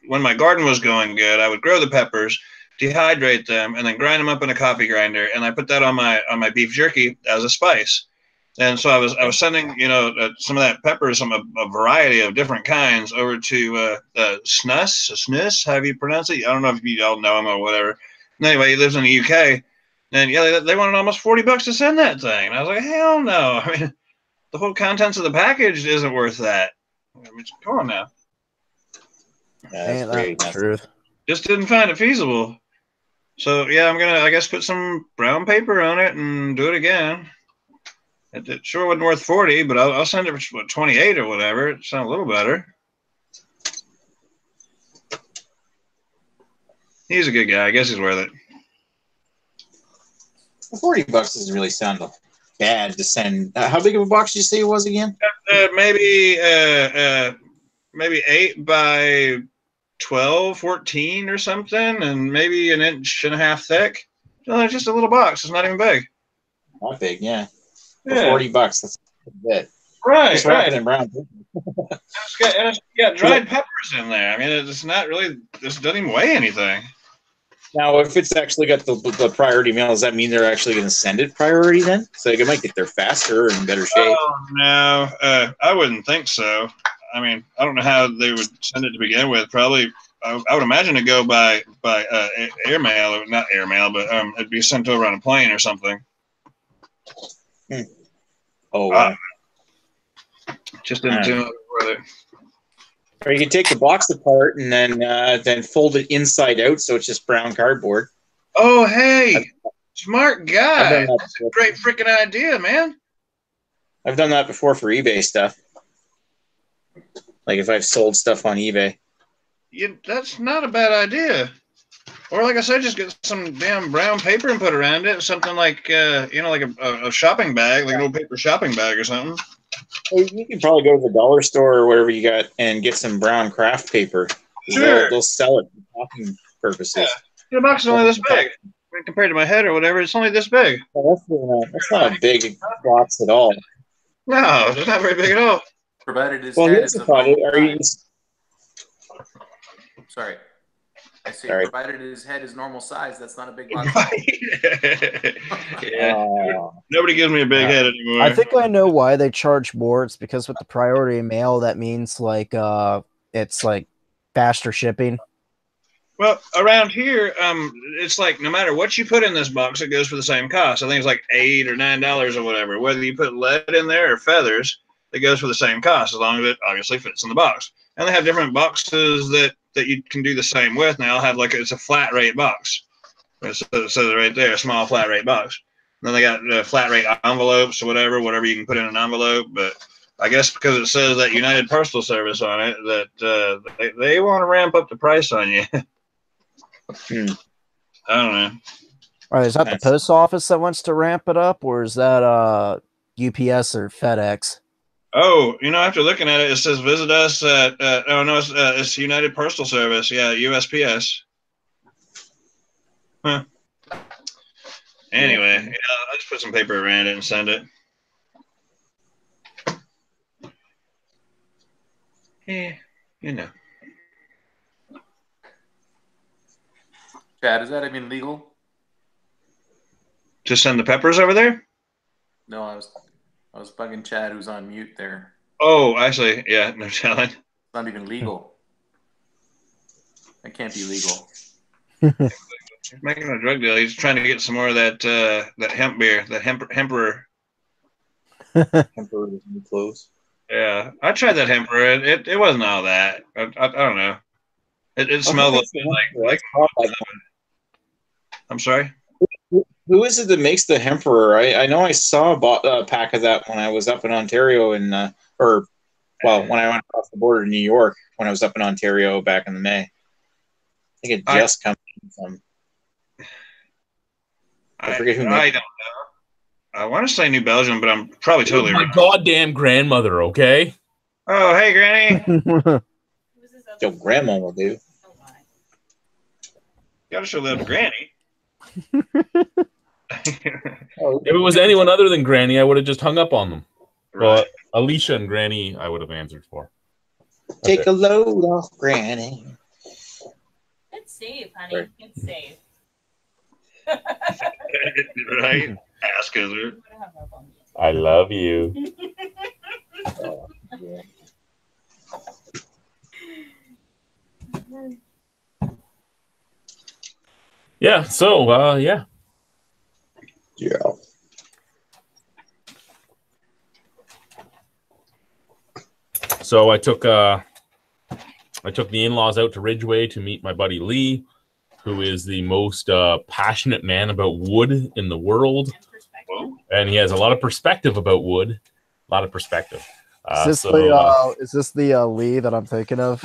When my garden was going good, I would grow the peppers, dehydrate them, and then grind them up in a coffee grinder. And I put that on my beef jerky as a spice. And so I was sending, some of that pepper, a variety of different kinds over to Snus, however you pronounce it. I don't know if you all know him or whatever. Anyway, he lives in the UK, and yeah, they wanted almost $40 to send that thing. And I was like, hell no! I mean, the whole contents of the package isn't worth that. I mean, come on now. Yeah, that's great. That's truth. Just didn't find it feasible. So yeah, I'm gonna, I guess, put some brown paper on it and do it again. It sure wasn't worth 40, but I'll send it for 28 or whatever. It sounds a little better. He's a good guy. I guess he's worth it. $40 doesn't really sound bad to send. How big of a box did you say it was again? Maybe 8 by 12, 14 or something, and maybe an inch and a half thick. No, it's just a little box. It's not even big. Not big, yeah. For Yeah. $40, that's a bit. Right, Just wrap right. it in brown paper. It's got dried peppers in there. I mean, it's not really. This doesn't even weigh anything. Now, if it's actually got the priority mail, does that mean they're actually going to send it priority then? So it might get there faster or in better shape. Oh no, I wouldn't think so. I mean, I don't know how they would send it to begin with. Probably, I would imagine it go by airmail, or not airmail, but it'd be sent over on a plane or something. Oh, wow. Just didn't do it with it. Or you can take the box apart and then fold it inside out, so it's just brown cardboard. Oh, hey, smart guy! That That's a great freaking idea, man. I've done that before for eBay stuff. Like if I've sold stuff on eBay. That's not a bad idea. Or like I said, just get some damn brown paper and put around it. Something like, like a shopping bag, like an old paper shopping bag or something. Well, you can probably go to the dollar store or whatever you got and get some brown craft paper. Sure. They'll sell it for talking purposes. Yeah. The box is only this big. I mean, compared to my head or whatever, it's only this big. Well, that's not a big box at all. No, it's not very big at all. Provided his Well, head here's is the thought. Are you Sorry. I say Sorry. provided his head is normal size, that's not a big box. Yeah. Nobody gives me a big head anymore. I think I know why they charge more. It's because with the priority mail, that means like it's like faster shipping. Well, around here, it's like no matter what you put in this box, it goes for the same cost. I think it's like $8 or $9 or whatever. Whether you put lead in there or feathers, it goes for the same cost as long as it obviously fits in the box. And they have different boxes that you can do the same with. Now, I'll have it's a flat rate box. It says right there, a small flat rate box. And then they got flat rate envelopes or whatever you can put in an envelope. But I guess because it says that United Postal Service on it, that they want to ramp up the price on you. I don't know. All right, is that the post office that wants to ramp it up, or is that UPS or FedEx? Oh, after looking at it, it says visit us at. Oh no, it's United Postal Service. Yeah, USPS. Huh. Anyway, I'll just put some paper around it and send it. Yeah, Chad, is that even legal? To send the peppers over there? No, I was bugging Chad, who's on mute there. Oh, actually, yeah, no telling. It's not even legal. That can't be legal. He's making a drug deal. He's trying to get some more of that hemp beer, that Hemperor. Hemperor new clothes? Yeah, I tried that Hemperor. It wasn't all that. I don't know. It smelled like. I'm sorry. Who is it that makes the Hemperor? I know I saw a pack of that when I was up in Ontario when I went across the border to New York when I was up in Ontario back in May. I think it just comes from. I forget who. I don't know. I want to say New Belgium, but I'm probably totally my wrong. goddamn grandmother, okay? Oh, hey, Granny. Yo, Grandma will do. Gotta show love to Granny. If it was anyone other than Granny, I would have just hung up on them. Right. Well, Alicia and Granny, I would have answered for. Take a load off Granny. It's safe, honey. It's safe. Right? Ask her. I love you. Yeah. Yeah. So yeah. Yeah. So I took the in-laws out to Ridgeway to meet my buddy Lee, who is the most passionate man about wood in the world, and he has a lot of perspective about wood. A lot of perspective. Is this the Lee that I'm thinking of?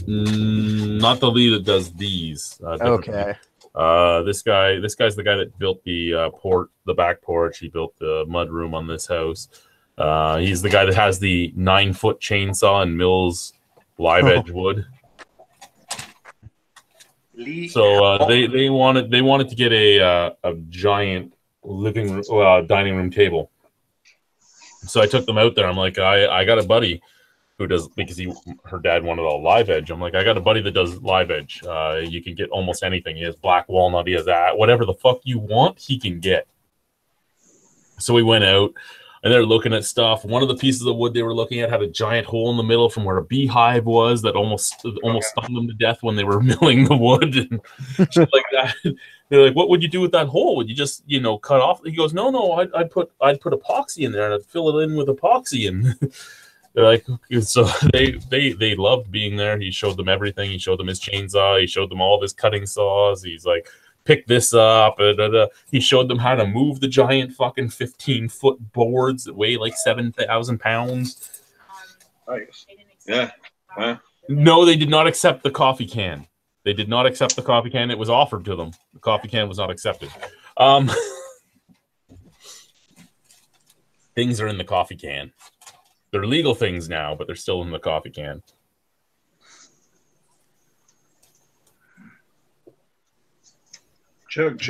Not the Lee that does these. Okay. This guy's the guy that built the back porch. He built the mud room on this house. He's the guy that has the 9-foot chainsaw and mills live edge wood. So they wanted to get a giant living room, dining room table. So I took them out there. I'm like, I got a buddy who does, because her dad wanted all live edge. I'm like, I got a buddy that does live edge. You can get almost anything. He has black walnut. He has that. Whatever the fuck you want, he can get. So we went out. And they're looking at stuff. One of the pieces of wood they were looking at had a giant hole in the middle from where a beehive was that almost stung them to death when they were milling the wood and shit like that. They're like, "What would you do with that hole? Would you just, cut off?" He goes, "No, I'd put epoxy in there and I'd fill it in with epoxy." And they're like, so they loved being there. He showed them everything. He showed them his chainsaw. He showed them all of his cutting saws. He's like, pick this up. He showed them how to move the giant fucking 15-foot boards that weigh like 7,000 pounds. Nice. Yeah. Huh? No, they did not accept the coffee can. They did not accept the coffee can. It was offered to them. The coffee can was not accepted. Things are in the coffee can. They're legal things now, but they're still in the coffee can. Chug.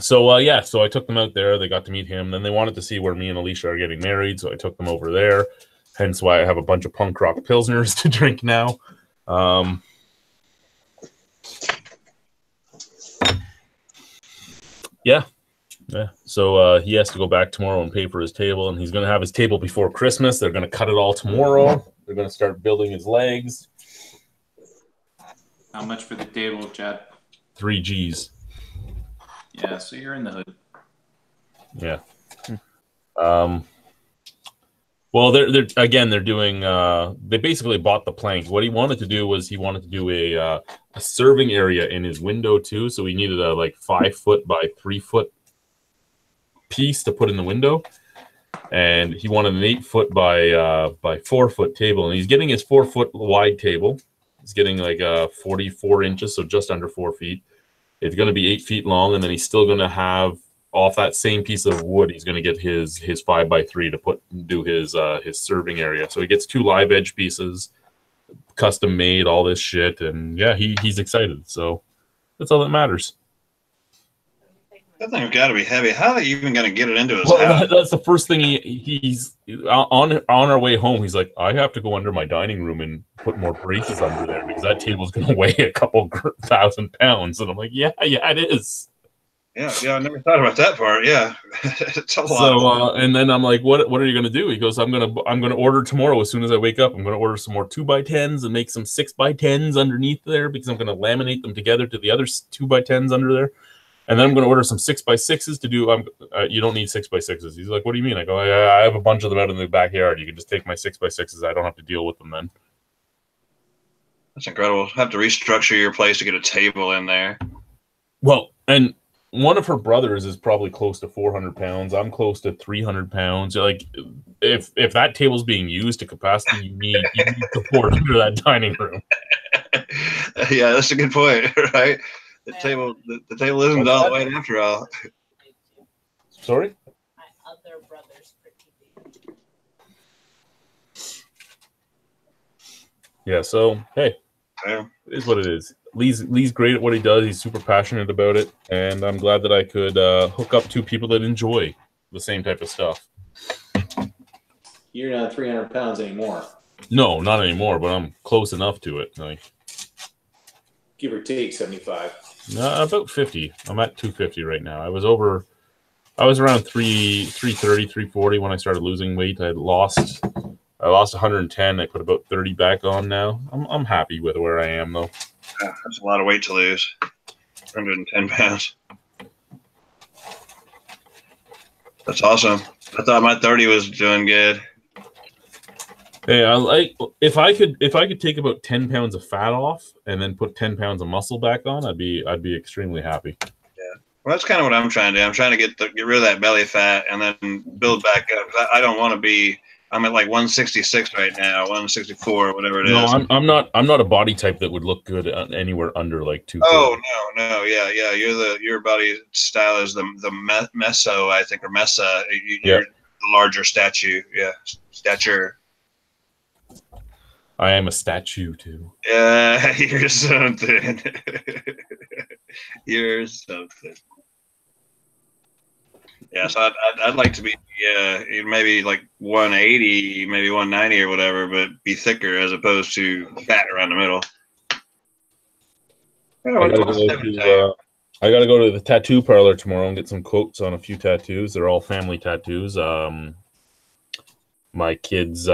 So so I took them out there. They got to meet him. Then they wanted to see where me and Alicia are getting married, so I took them over there. Hence why I have a bunch of punk rock pilsners to drink now. Yeah. So he has to go back tomorrow and pay for his table, and he's going to have his table before Christmas. They're going to cut it all tomorrow. They're going to start building his legs. How much for the table, Chad? 3 G's. Yeah, so you're in the hood. Yeah. Well, they're doing. They basically bought the plank. What he wanted to do was a serving area in his window too. So he needed a 5-foot by 3-foot piece to put in the window, and he wanted an 8-foot by 4-foot table. And he's getting his 4-foot wide table. He's getting 44 inches, so just under 4 feet. It's going to be 8 feet long, and then he's still going to have off that same piece of wood. He's going to get his 5x3 to do his serving area. So he gets 2 live edge pieces, custom made, all this shit, and yeah, he's excited. So that's all that matters. That thing's got to be heavy. How are they even going to get it into his house? That's the first thing he's on our way home. He's like, I have to go under my dining room and put more braces under there because that table's going to weigh a couple 1,000 pounds. And I'm like, yeah, it is. Yeah, I never thought about that part. Yeah, it's a lot. So, and then I'm like, what are you going to do? He goes, I'm gonna order tomorrow as soon as I wake up. I'm going to order some more 2x10s and make some 6x10s underneath there because I'm going to laminate them together to the other 2x10s under there. And then I'm going to order some 6x6s to do. You don't need 6x6s. He's like, what do you mean? I go, I have a bunch of them out in the backyard. You can just take my 6x6s. I don't have to deal with them then. That's incredible. Have to restructure your place to get a table in there. Well, and one of her brothers is probably close to 400 pounds. I'm close to 300 pounds. Like, if that table's being used to capacity, you need support under that dining room. Yeah, that's a good point, right? The table isn't all the way after all. Sorry? My other brother's pretty big. Yeah, so hey, Yeah. it is what it is. Lee's great at what he does. He's super passionate about it, and I'm glad that I could hook up 2 people that enjoy the same type of stuff. You're not 300 pounds anymore. No, not anymore, but I'm close enough to it. Give or take 75. About 50. I'm at 250 right now. I was over I was around 330, 340 when I started losing weight. I lost 110. I put about 30 back on now. I'm happy with where I am though. Yeah, that's a lot of weight to lose. 110 pounds. That's awesome. I thought my 30 was doing good. Hey, I like if I could take about 10 pounds of fat off and then put 10 pounds of muscle back on, I'd be extremely happy. Yeah, well, that's kind of what I'm trying to do. I'm trying to get rid of that belly fat and then build back up. I don't want to be. I'm at like 166 right now, 164, whatever it is. No, I'm not a body type that would look good anywhere under like 2. Oh no, yeah. Your body style is the meso, I think, or mesa. You're the larger stature. Yeah, stature. I am a statue too. Yeah, you're something. You're something. Yeah, so I'd like to be maybe like 180, maybe 190 or whatever, but be thicker as opposed to fat around the middle. I gotta go to the tattoo parlor tomorrow and get some quotes on a few tattoos. They're all family tattoos. My kids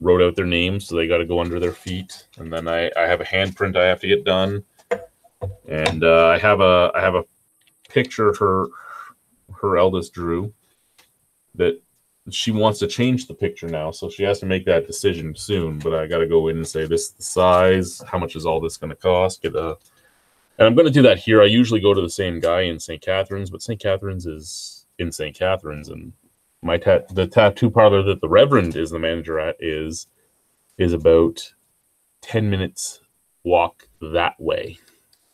wrote out their names, so they got to go under their feet. And then I have a handprint I have to get done, and I have a picture her eldest drew that she wants to change the picture now, so she has to make that decision soon. But I got to go in and say, this is the size. How much is all this going to cost? And I'm going to do that here. I usually go to the same guy in St. Catharines, but St. Catharines is in St. Catharines, and the tattoo parlor that the Reverend is the manager at is about 10 minutes walk that way.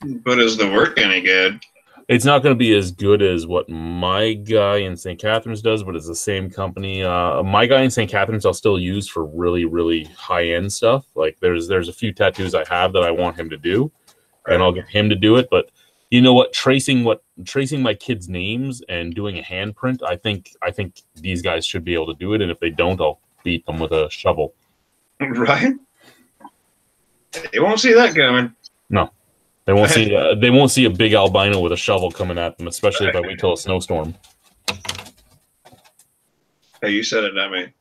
But is the work any good? It's not going to be as good as what my guy in St. Catharines does, but it's the same company. My guy in St. Catharines I'll still use for really, really high-end stuff. Like there's a few tattoos I have that I want him to do, and I'll get him to do it. But you know what? Tracing my kids' names and doing a handprint, I think these guys should be able to do it. And if they don't, I'll beat them with a shovel. Right? You won't see that coming. No, they won't see. They won't see a big albino with a shovel coming at them, especially if I wait till a snowstorm. Hey, you said it, not me.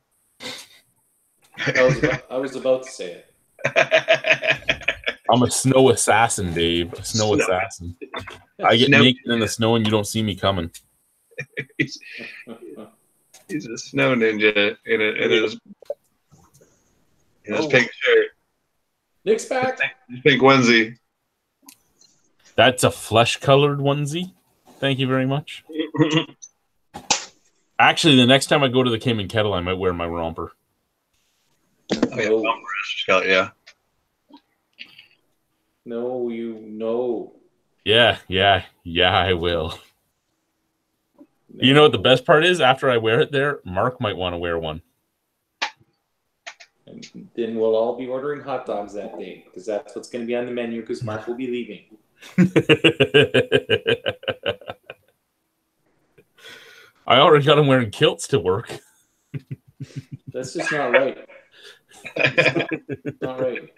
I was about to say it. I'm a snow assassin, Dave. A snow assassin. I get naked in the snow and you don't see me coming. He's a snow ninja in his pink shirt. Nick's back. His pink onesie. That's a flesh-colored onesie. Thank you very much. Actually, the next time I go to the Cayman Kettle, I might wear my romper. Oh, yeah. No, you know. Yeah, I will. No. You know what the best part is? After I wear it there, Mark might want to wear one. And then we'll all be ordering hot dogs that day, because that's what's going to be on the menu, because Mark will be leaving. I already got him wearing kilts to work. That's just not right. It's not right.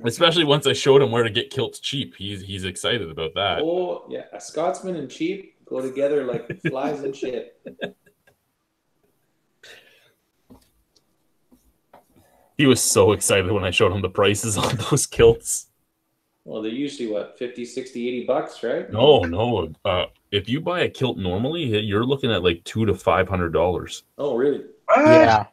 Especially once I showed him where to get kilts cheap. He's excited about that. Oh, yeah. A Scotsman and cheap go together like flies and shit. He was so excited when I showed him the prices on those kilts. Well, they're usually, what, 50, 60, $80, right? No. If you buy a kilt normally, you're looking at like $200 to $500. Oh, really? Yeah.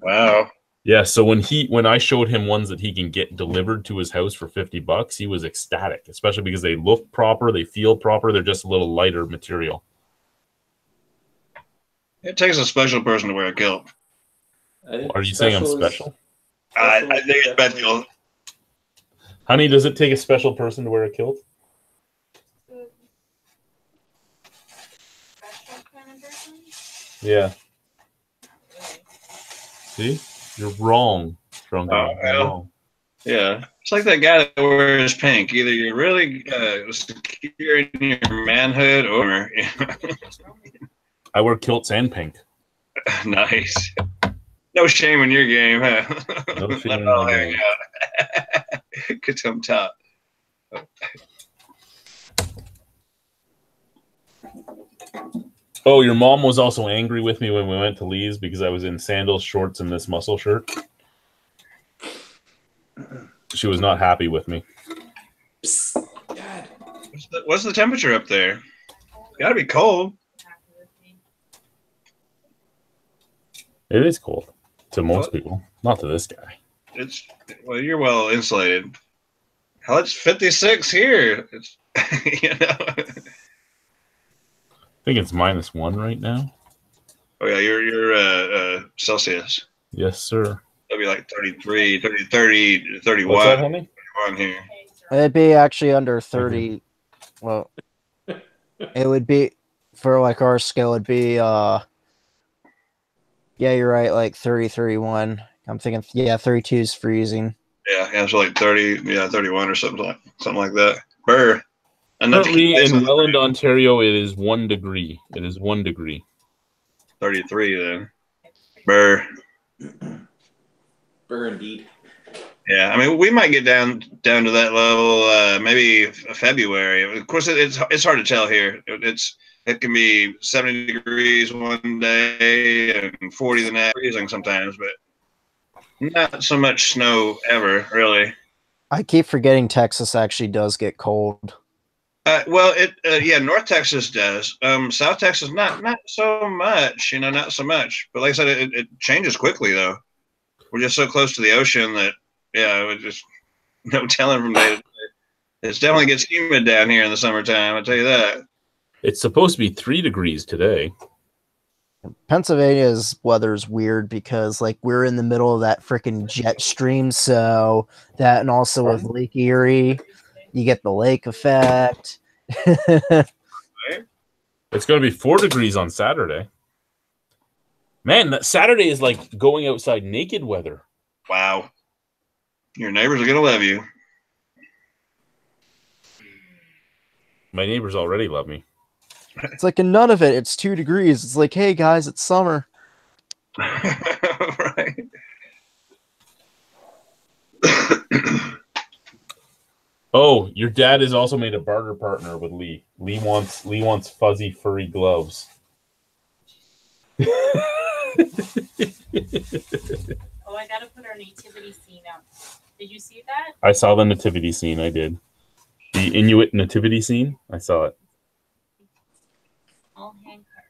Wow. Yeah, so when I showed him ones that he can get delivered to his house for $50, he was ecstatic, especially because they look proper, they feel proper, they're just a little lighter material. It takes a special person to wear a kilt. Are you saying I'm special? I think it's special. Honey, does it take a special person to wear a kilt? Special kind of person? Yeah. See? You're wrong, Drunk. Wrong. Yeah. It's like that guy that wears pink. Either you're really secure in your manhood or... I wear kilts and pink. Nice. No shame in your game, huh? No shame in my game. Good to top. Oh, your mom was also angry with me when we went to Lee's because I was in sandals, shorts, and this muscle shirt. She was not happy with me. Psst, Dad. What's the temperature up there? Got to be cold. It is cold to most people, not to this guy. Well, you're well insulated. Hell, it's 56 here. It's you know. I think it's -1 right now. Oh yeah, you're Celsius. Yes, sir. That'd be like 33, 30, 31. What's that, honey? 31 here. It'd be actually under 30. Well, it would be for like our scale. It'd be yeah, you're right. Like 30, 31. I'm thinking 32 is freezing. Yeah, so like 30, 31 or something like that. Burr. Currently in Welland, Ontario, it is 1 degree. It is 1 degree. 33 then. Burr. Burr indeed. Yeah, I mean, we might get down to that level maybe February. Of course, it's hard to tell here. It can be 70 degrees one day and 40 the next, freezing sometimes, but not so much snow ever, really. I keep forgetting Texas actually does get cold. Well, North Texas does. South Texas, not so much. Not so much. But like I said, it changes quickly though. We're just so close to the ocean that it just no telling from day to day. It definitely gets humid down here in the summertime. I'll tell you that. It's supposed to be 3 degrees today. Pennsylvania's weather's weird because like we're in the middle of that freaking jet stream, so that and also with Lake Erie, you get the lake effect. It's going to be 4 degrees on Saturday. Man, that Saturday is like going outside naked weather. Wow. Your neighbors are going to love you. My neighbors already love me. It's like in none of it. It's 2 degrees. It's like, hey guys, it's summer. Right. Oh, your dad has also made a barter partner with Lee. Lee wants fuzzy furry gloves. Oh, I gotta put our nativity scene up. Did you see that? I saw the nativity scene. I did. The Inuit nativity scene. I saw it. All hand carved.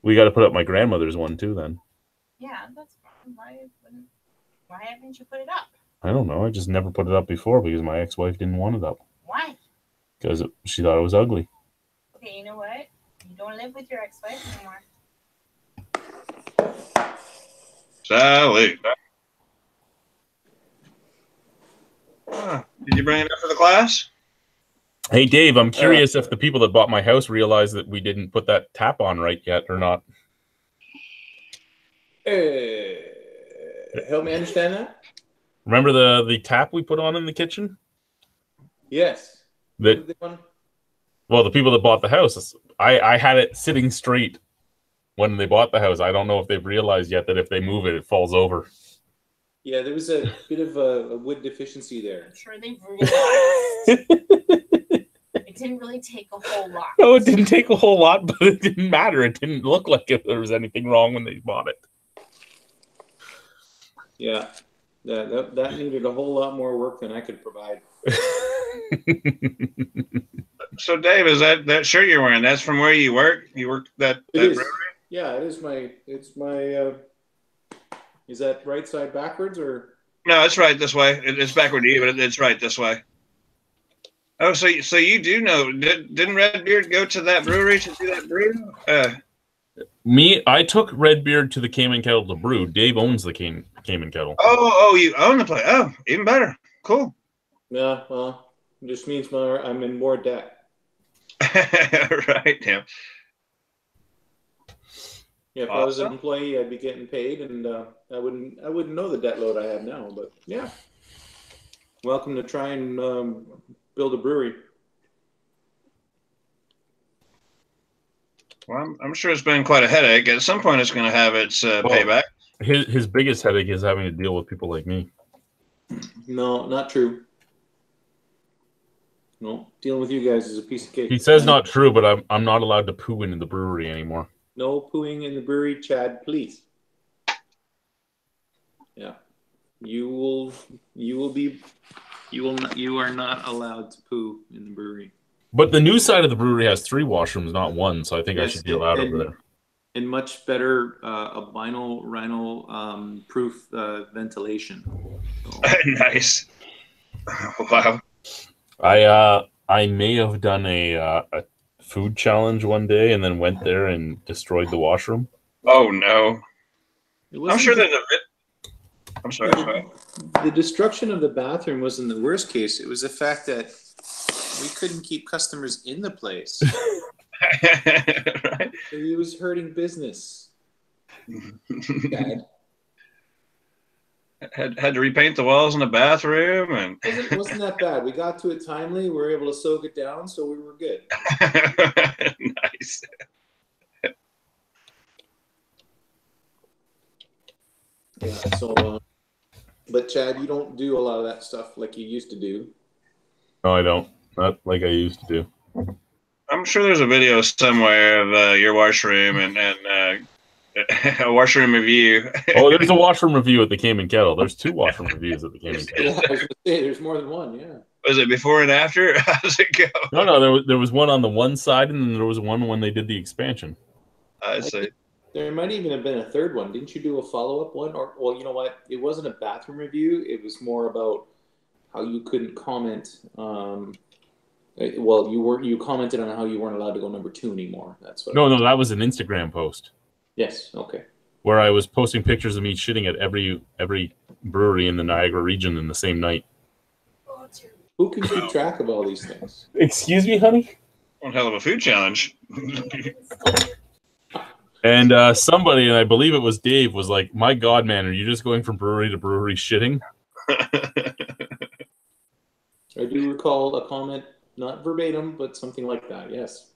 We got to put up my grandmother's one too. Then. Yeah, that's fine. Why haven't you put it up? I don't know. I just never put it up before because my ex-wife didn't want it up. Why? Because she thought it was ugly. Okay, you know what? You don't live with your ex-wife anymore. Sally. Did you bring it up for the class? Hey, Dave, I'm curious if the people that bought my house realize that we didn't put that tap on right yet or not. Help me understand that? Remember the tap we put on in the kitchen? Yes. Well, the people that bought the house, I had it sitting straight when they bought the house. I don't know if they've realized yet that if they move it, it falls over. Yeah, there was a bit of a wood deficiency there. I'm sure they've realized. It didn't really take a whole lot. No, it didn't take a whole lot, but it didn't matter. It didn't look like if there was anything wrong when they bought it. Yeah, that needed a whole lot more work than I could provide. So, Dave, is that shirt you're wearing? That's from where you work? You work that brewery? Yeah, it is it's my. Is that right side backwards or? No, it's right this way. It's backward to you, but it's right this way. Oh, so you do know? Didn't Redbeard go to that brewery to do that brew? I took Redbeard to the Cayman Kettle to brew. Dave owns the Cayman Kettle. Oh, you own the place. Oh, even better. Cool. Yeah, well, it just means I'm in more debt. Right, yeah. Yeah, if I was an employee, I'd be getting paid, and I wouldn't know the debt load I have now. But yeah, welcome to try and build a brewery. Well, I'm sure it's been quite a headache. At some point, it's going to have its payback. His biggest headache is having to deal with people like me. No, not true. No, dealing with you guys is a piece of cake. He says not true, but I'm not allowed to poo in the brewery anymore. No pooing in the brewery, Chad, please. Yeah. You are not allowed to poo in the brewery. But the new side of the brewery has 3 washrooms, not 1, so I think I should be allowed over there. And much better albino rhino proof ventilation. So. Nice. Wow. I may have done a food challenge one day and then went there and destroyed the washroom. Oh no! I'm sure there's a bit. I'm sorry. The destruction of the bathroom wasn't the worst case. It was the fact that we couldn't keep customers in the place. Right? It was hurting business. Bad. Had to repaint the walls in the bathroom, and It wasn't that bad. We got to it timely. We were able to soak it down, so we were good. Nice. Yeah. So, but Chad, you don't do a lot of that stuff like you used to do. No, I don't. Not like I used to do. I'm sure there's a video somewhere of your washroom and a washroom review. Oh, there's a washroom review at the Cayman Kettle. There's 2 washroom reviews at the Cayman Kettle. Yeah, I was going to say, there's more than one, yeah. Was it before and after? How does it go? No, there was one on the one side, and then there was one when they did the expansion. I see. There might even have been a third one. Didn't you do a follow-up one? Or, well, you know what? It wasn't a bathroom review. It was more about how you couldn't comment. Well, you commented on how you weren't allowed to go number 2 anymore. That's what. No, that was an Instagram post. Yes. Okay. Where I was posting pictures of me shitting at every brewery in the Niagara region in the same night. Who can keep track of all these things? Excuse me, honey? One hell of a food challenge. And somebody, and I believe it was Dave, was like, "My God, man, are you just going from brewery to brewery shitting?" I do recall a comment, not verbatim, but something like that. Yes.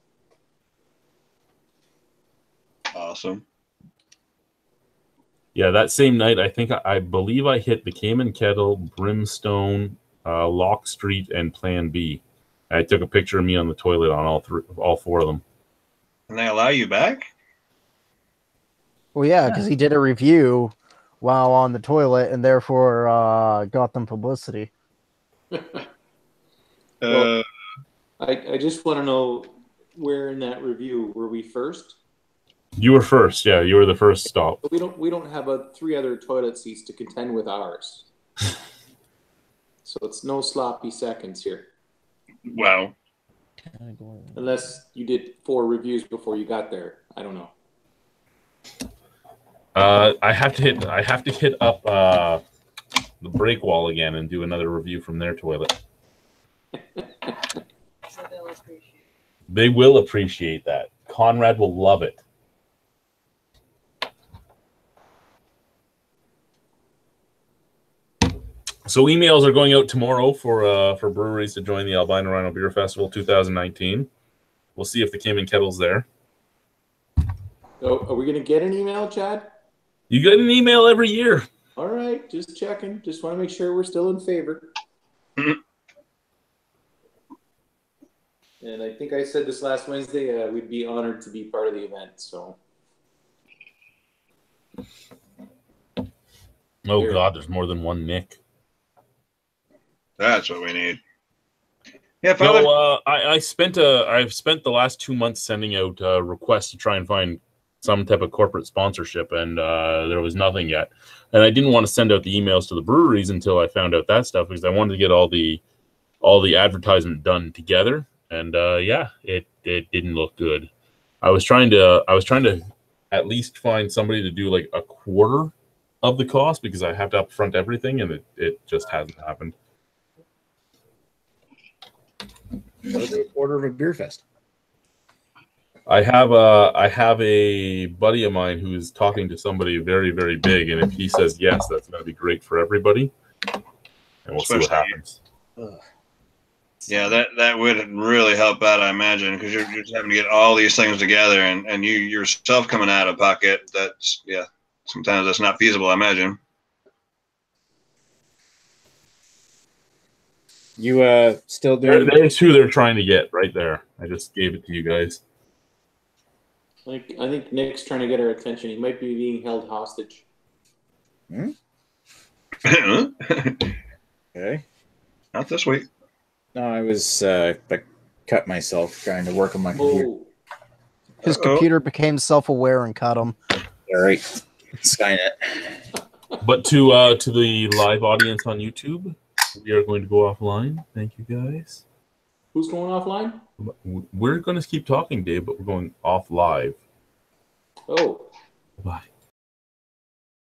Awesome. Yeah, that same night, I believe I hit the Cayman Kettle, Brimstone, Lock Street, and Plan B. I took a picture of me on the toilet on all 4 of them. And they allow you back? Well, yeah, because he did a review while on the toilet and therefore got them publicity. Well, I just want to know where in that review were we first? You were first, yeah. You were the first stop. We don't have 3 other toilet seats to contend with ours. So it's no sloppy seconds here. Wow. Unless you did 4 reviews before you got there. I don't know. I have to hit up the break wall again and do another review from their toilet. So they'll appreciate it. They will appreciate that. Conrad will love it. So emails are going out tomorrow for breweries to join the Albino Rhino Beer Festival 2019. We'll see if the Cayman Kettle's there. So are we going to get an email, Chad? You get an email every year. All right, just checking. Just want to make sure we're still in favor. And I think I said this last Wednesday, we'd be honored to be part of the event. So. Oh, here. God, there's more than one Nick. That's what we need. Yeah, I've spent the last 2 months sending out requests to try and find some type of corporate sponsorship, and there was nothing yet. And I didn't want to send out the emails to the breweries until I found out that stuff, because I wanted to get all the advertisement done together. And yeah, it didn't look good. I was trying to at least find somebody to do like a quarter of the cost, because I have to upfront everything, and it just hasn't happened. That's a quarter of a beer fest. I have a buddy of mine who's talking to somebody very, very big, and if he says yes, that's going to be great for everybody, and we'll see what happens. Yeah, that would really help out, I imagine, because you're just having to get all these things together, and you yourself coming out of pocket. That's sometimes that's not feasible, I imagine. You still doing? There's who they're trying to get right there. I just gave it to you guys. I think Nick's trying to get our attention. He might be being held hostage. Hmm? Okay. Not this week. No, I was cut myself trying to work on my computer. Oh, His computer became self-aware and cut him. All right, Skynet. But to the live audience on YouTube, we are going to go offline. Thank you, guys. who's going offline? We're going to keep talking, Dave, but we're going off live. Oh. Bye.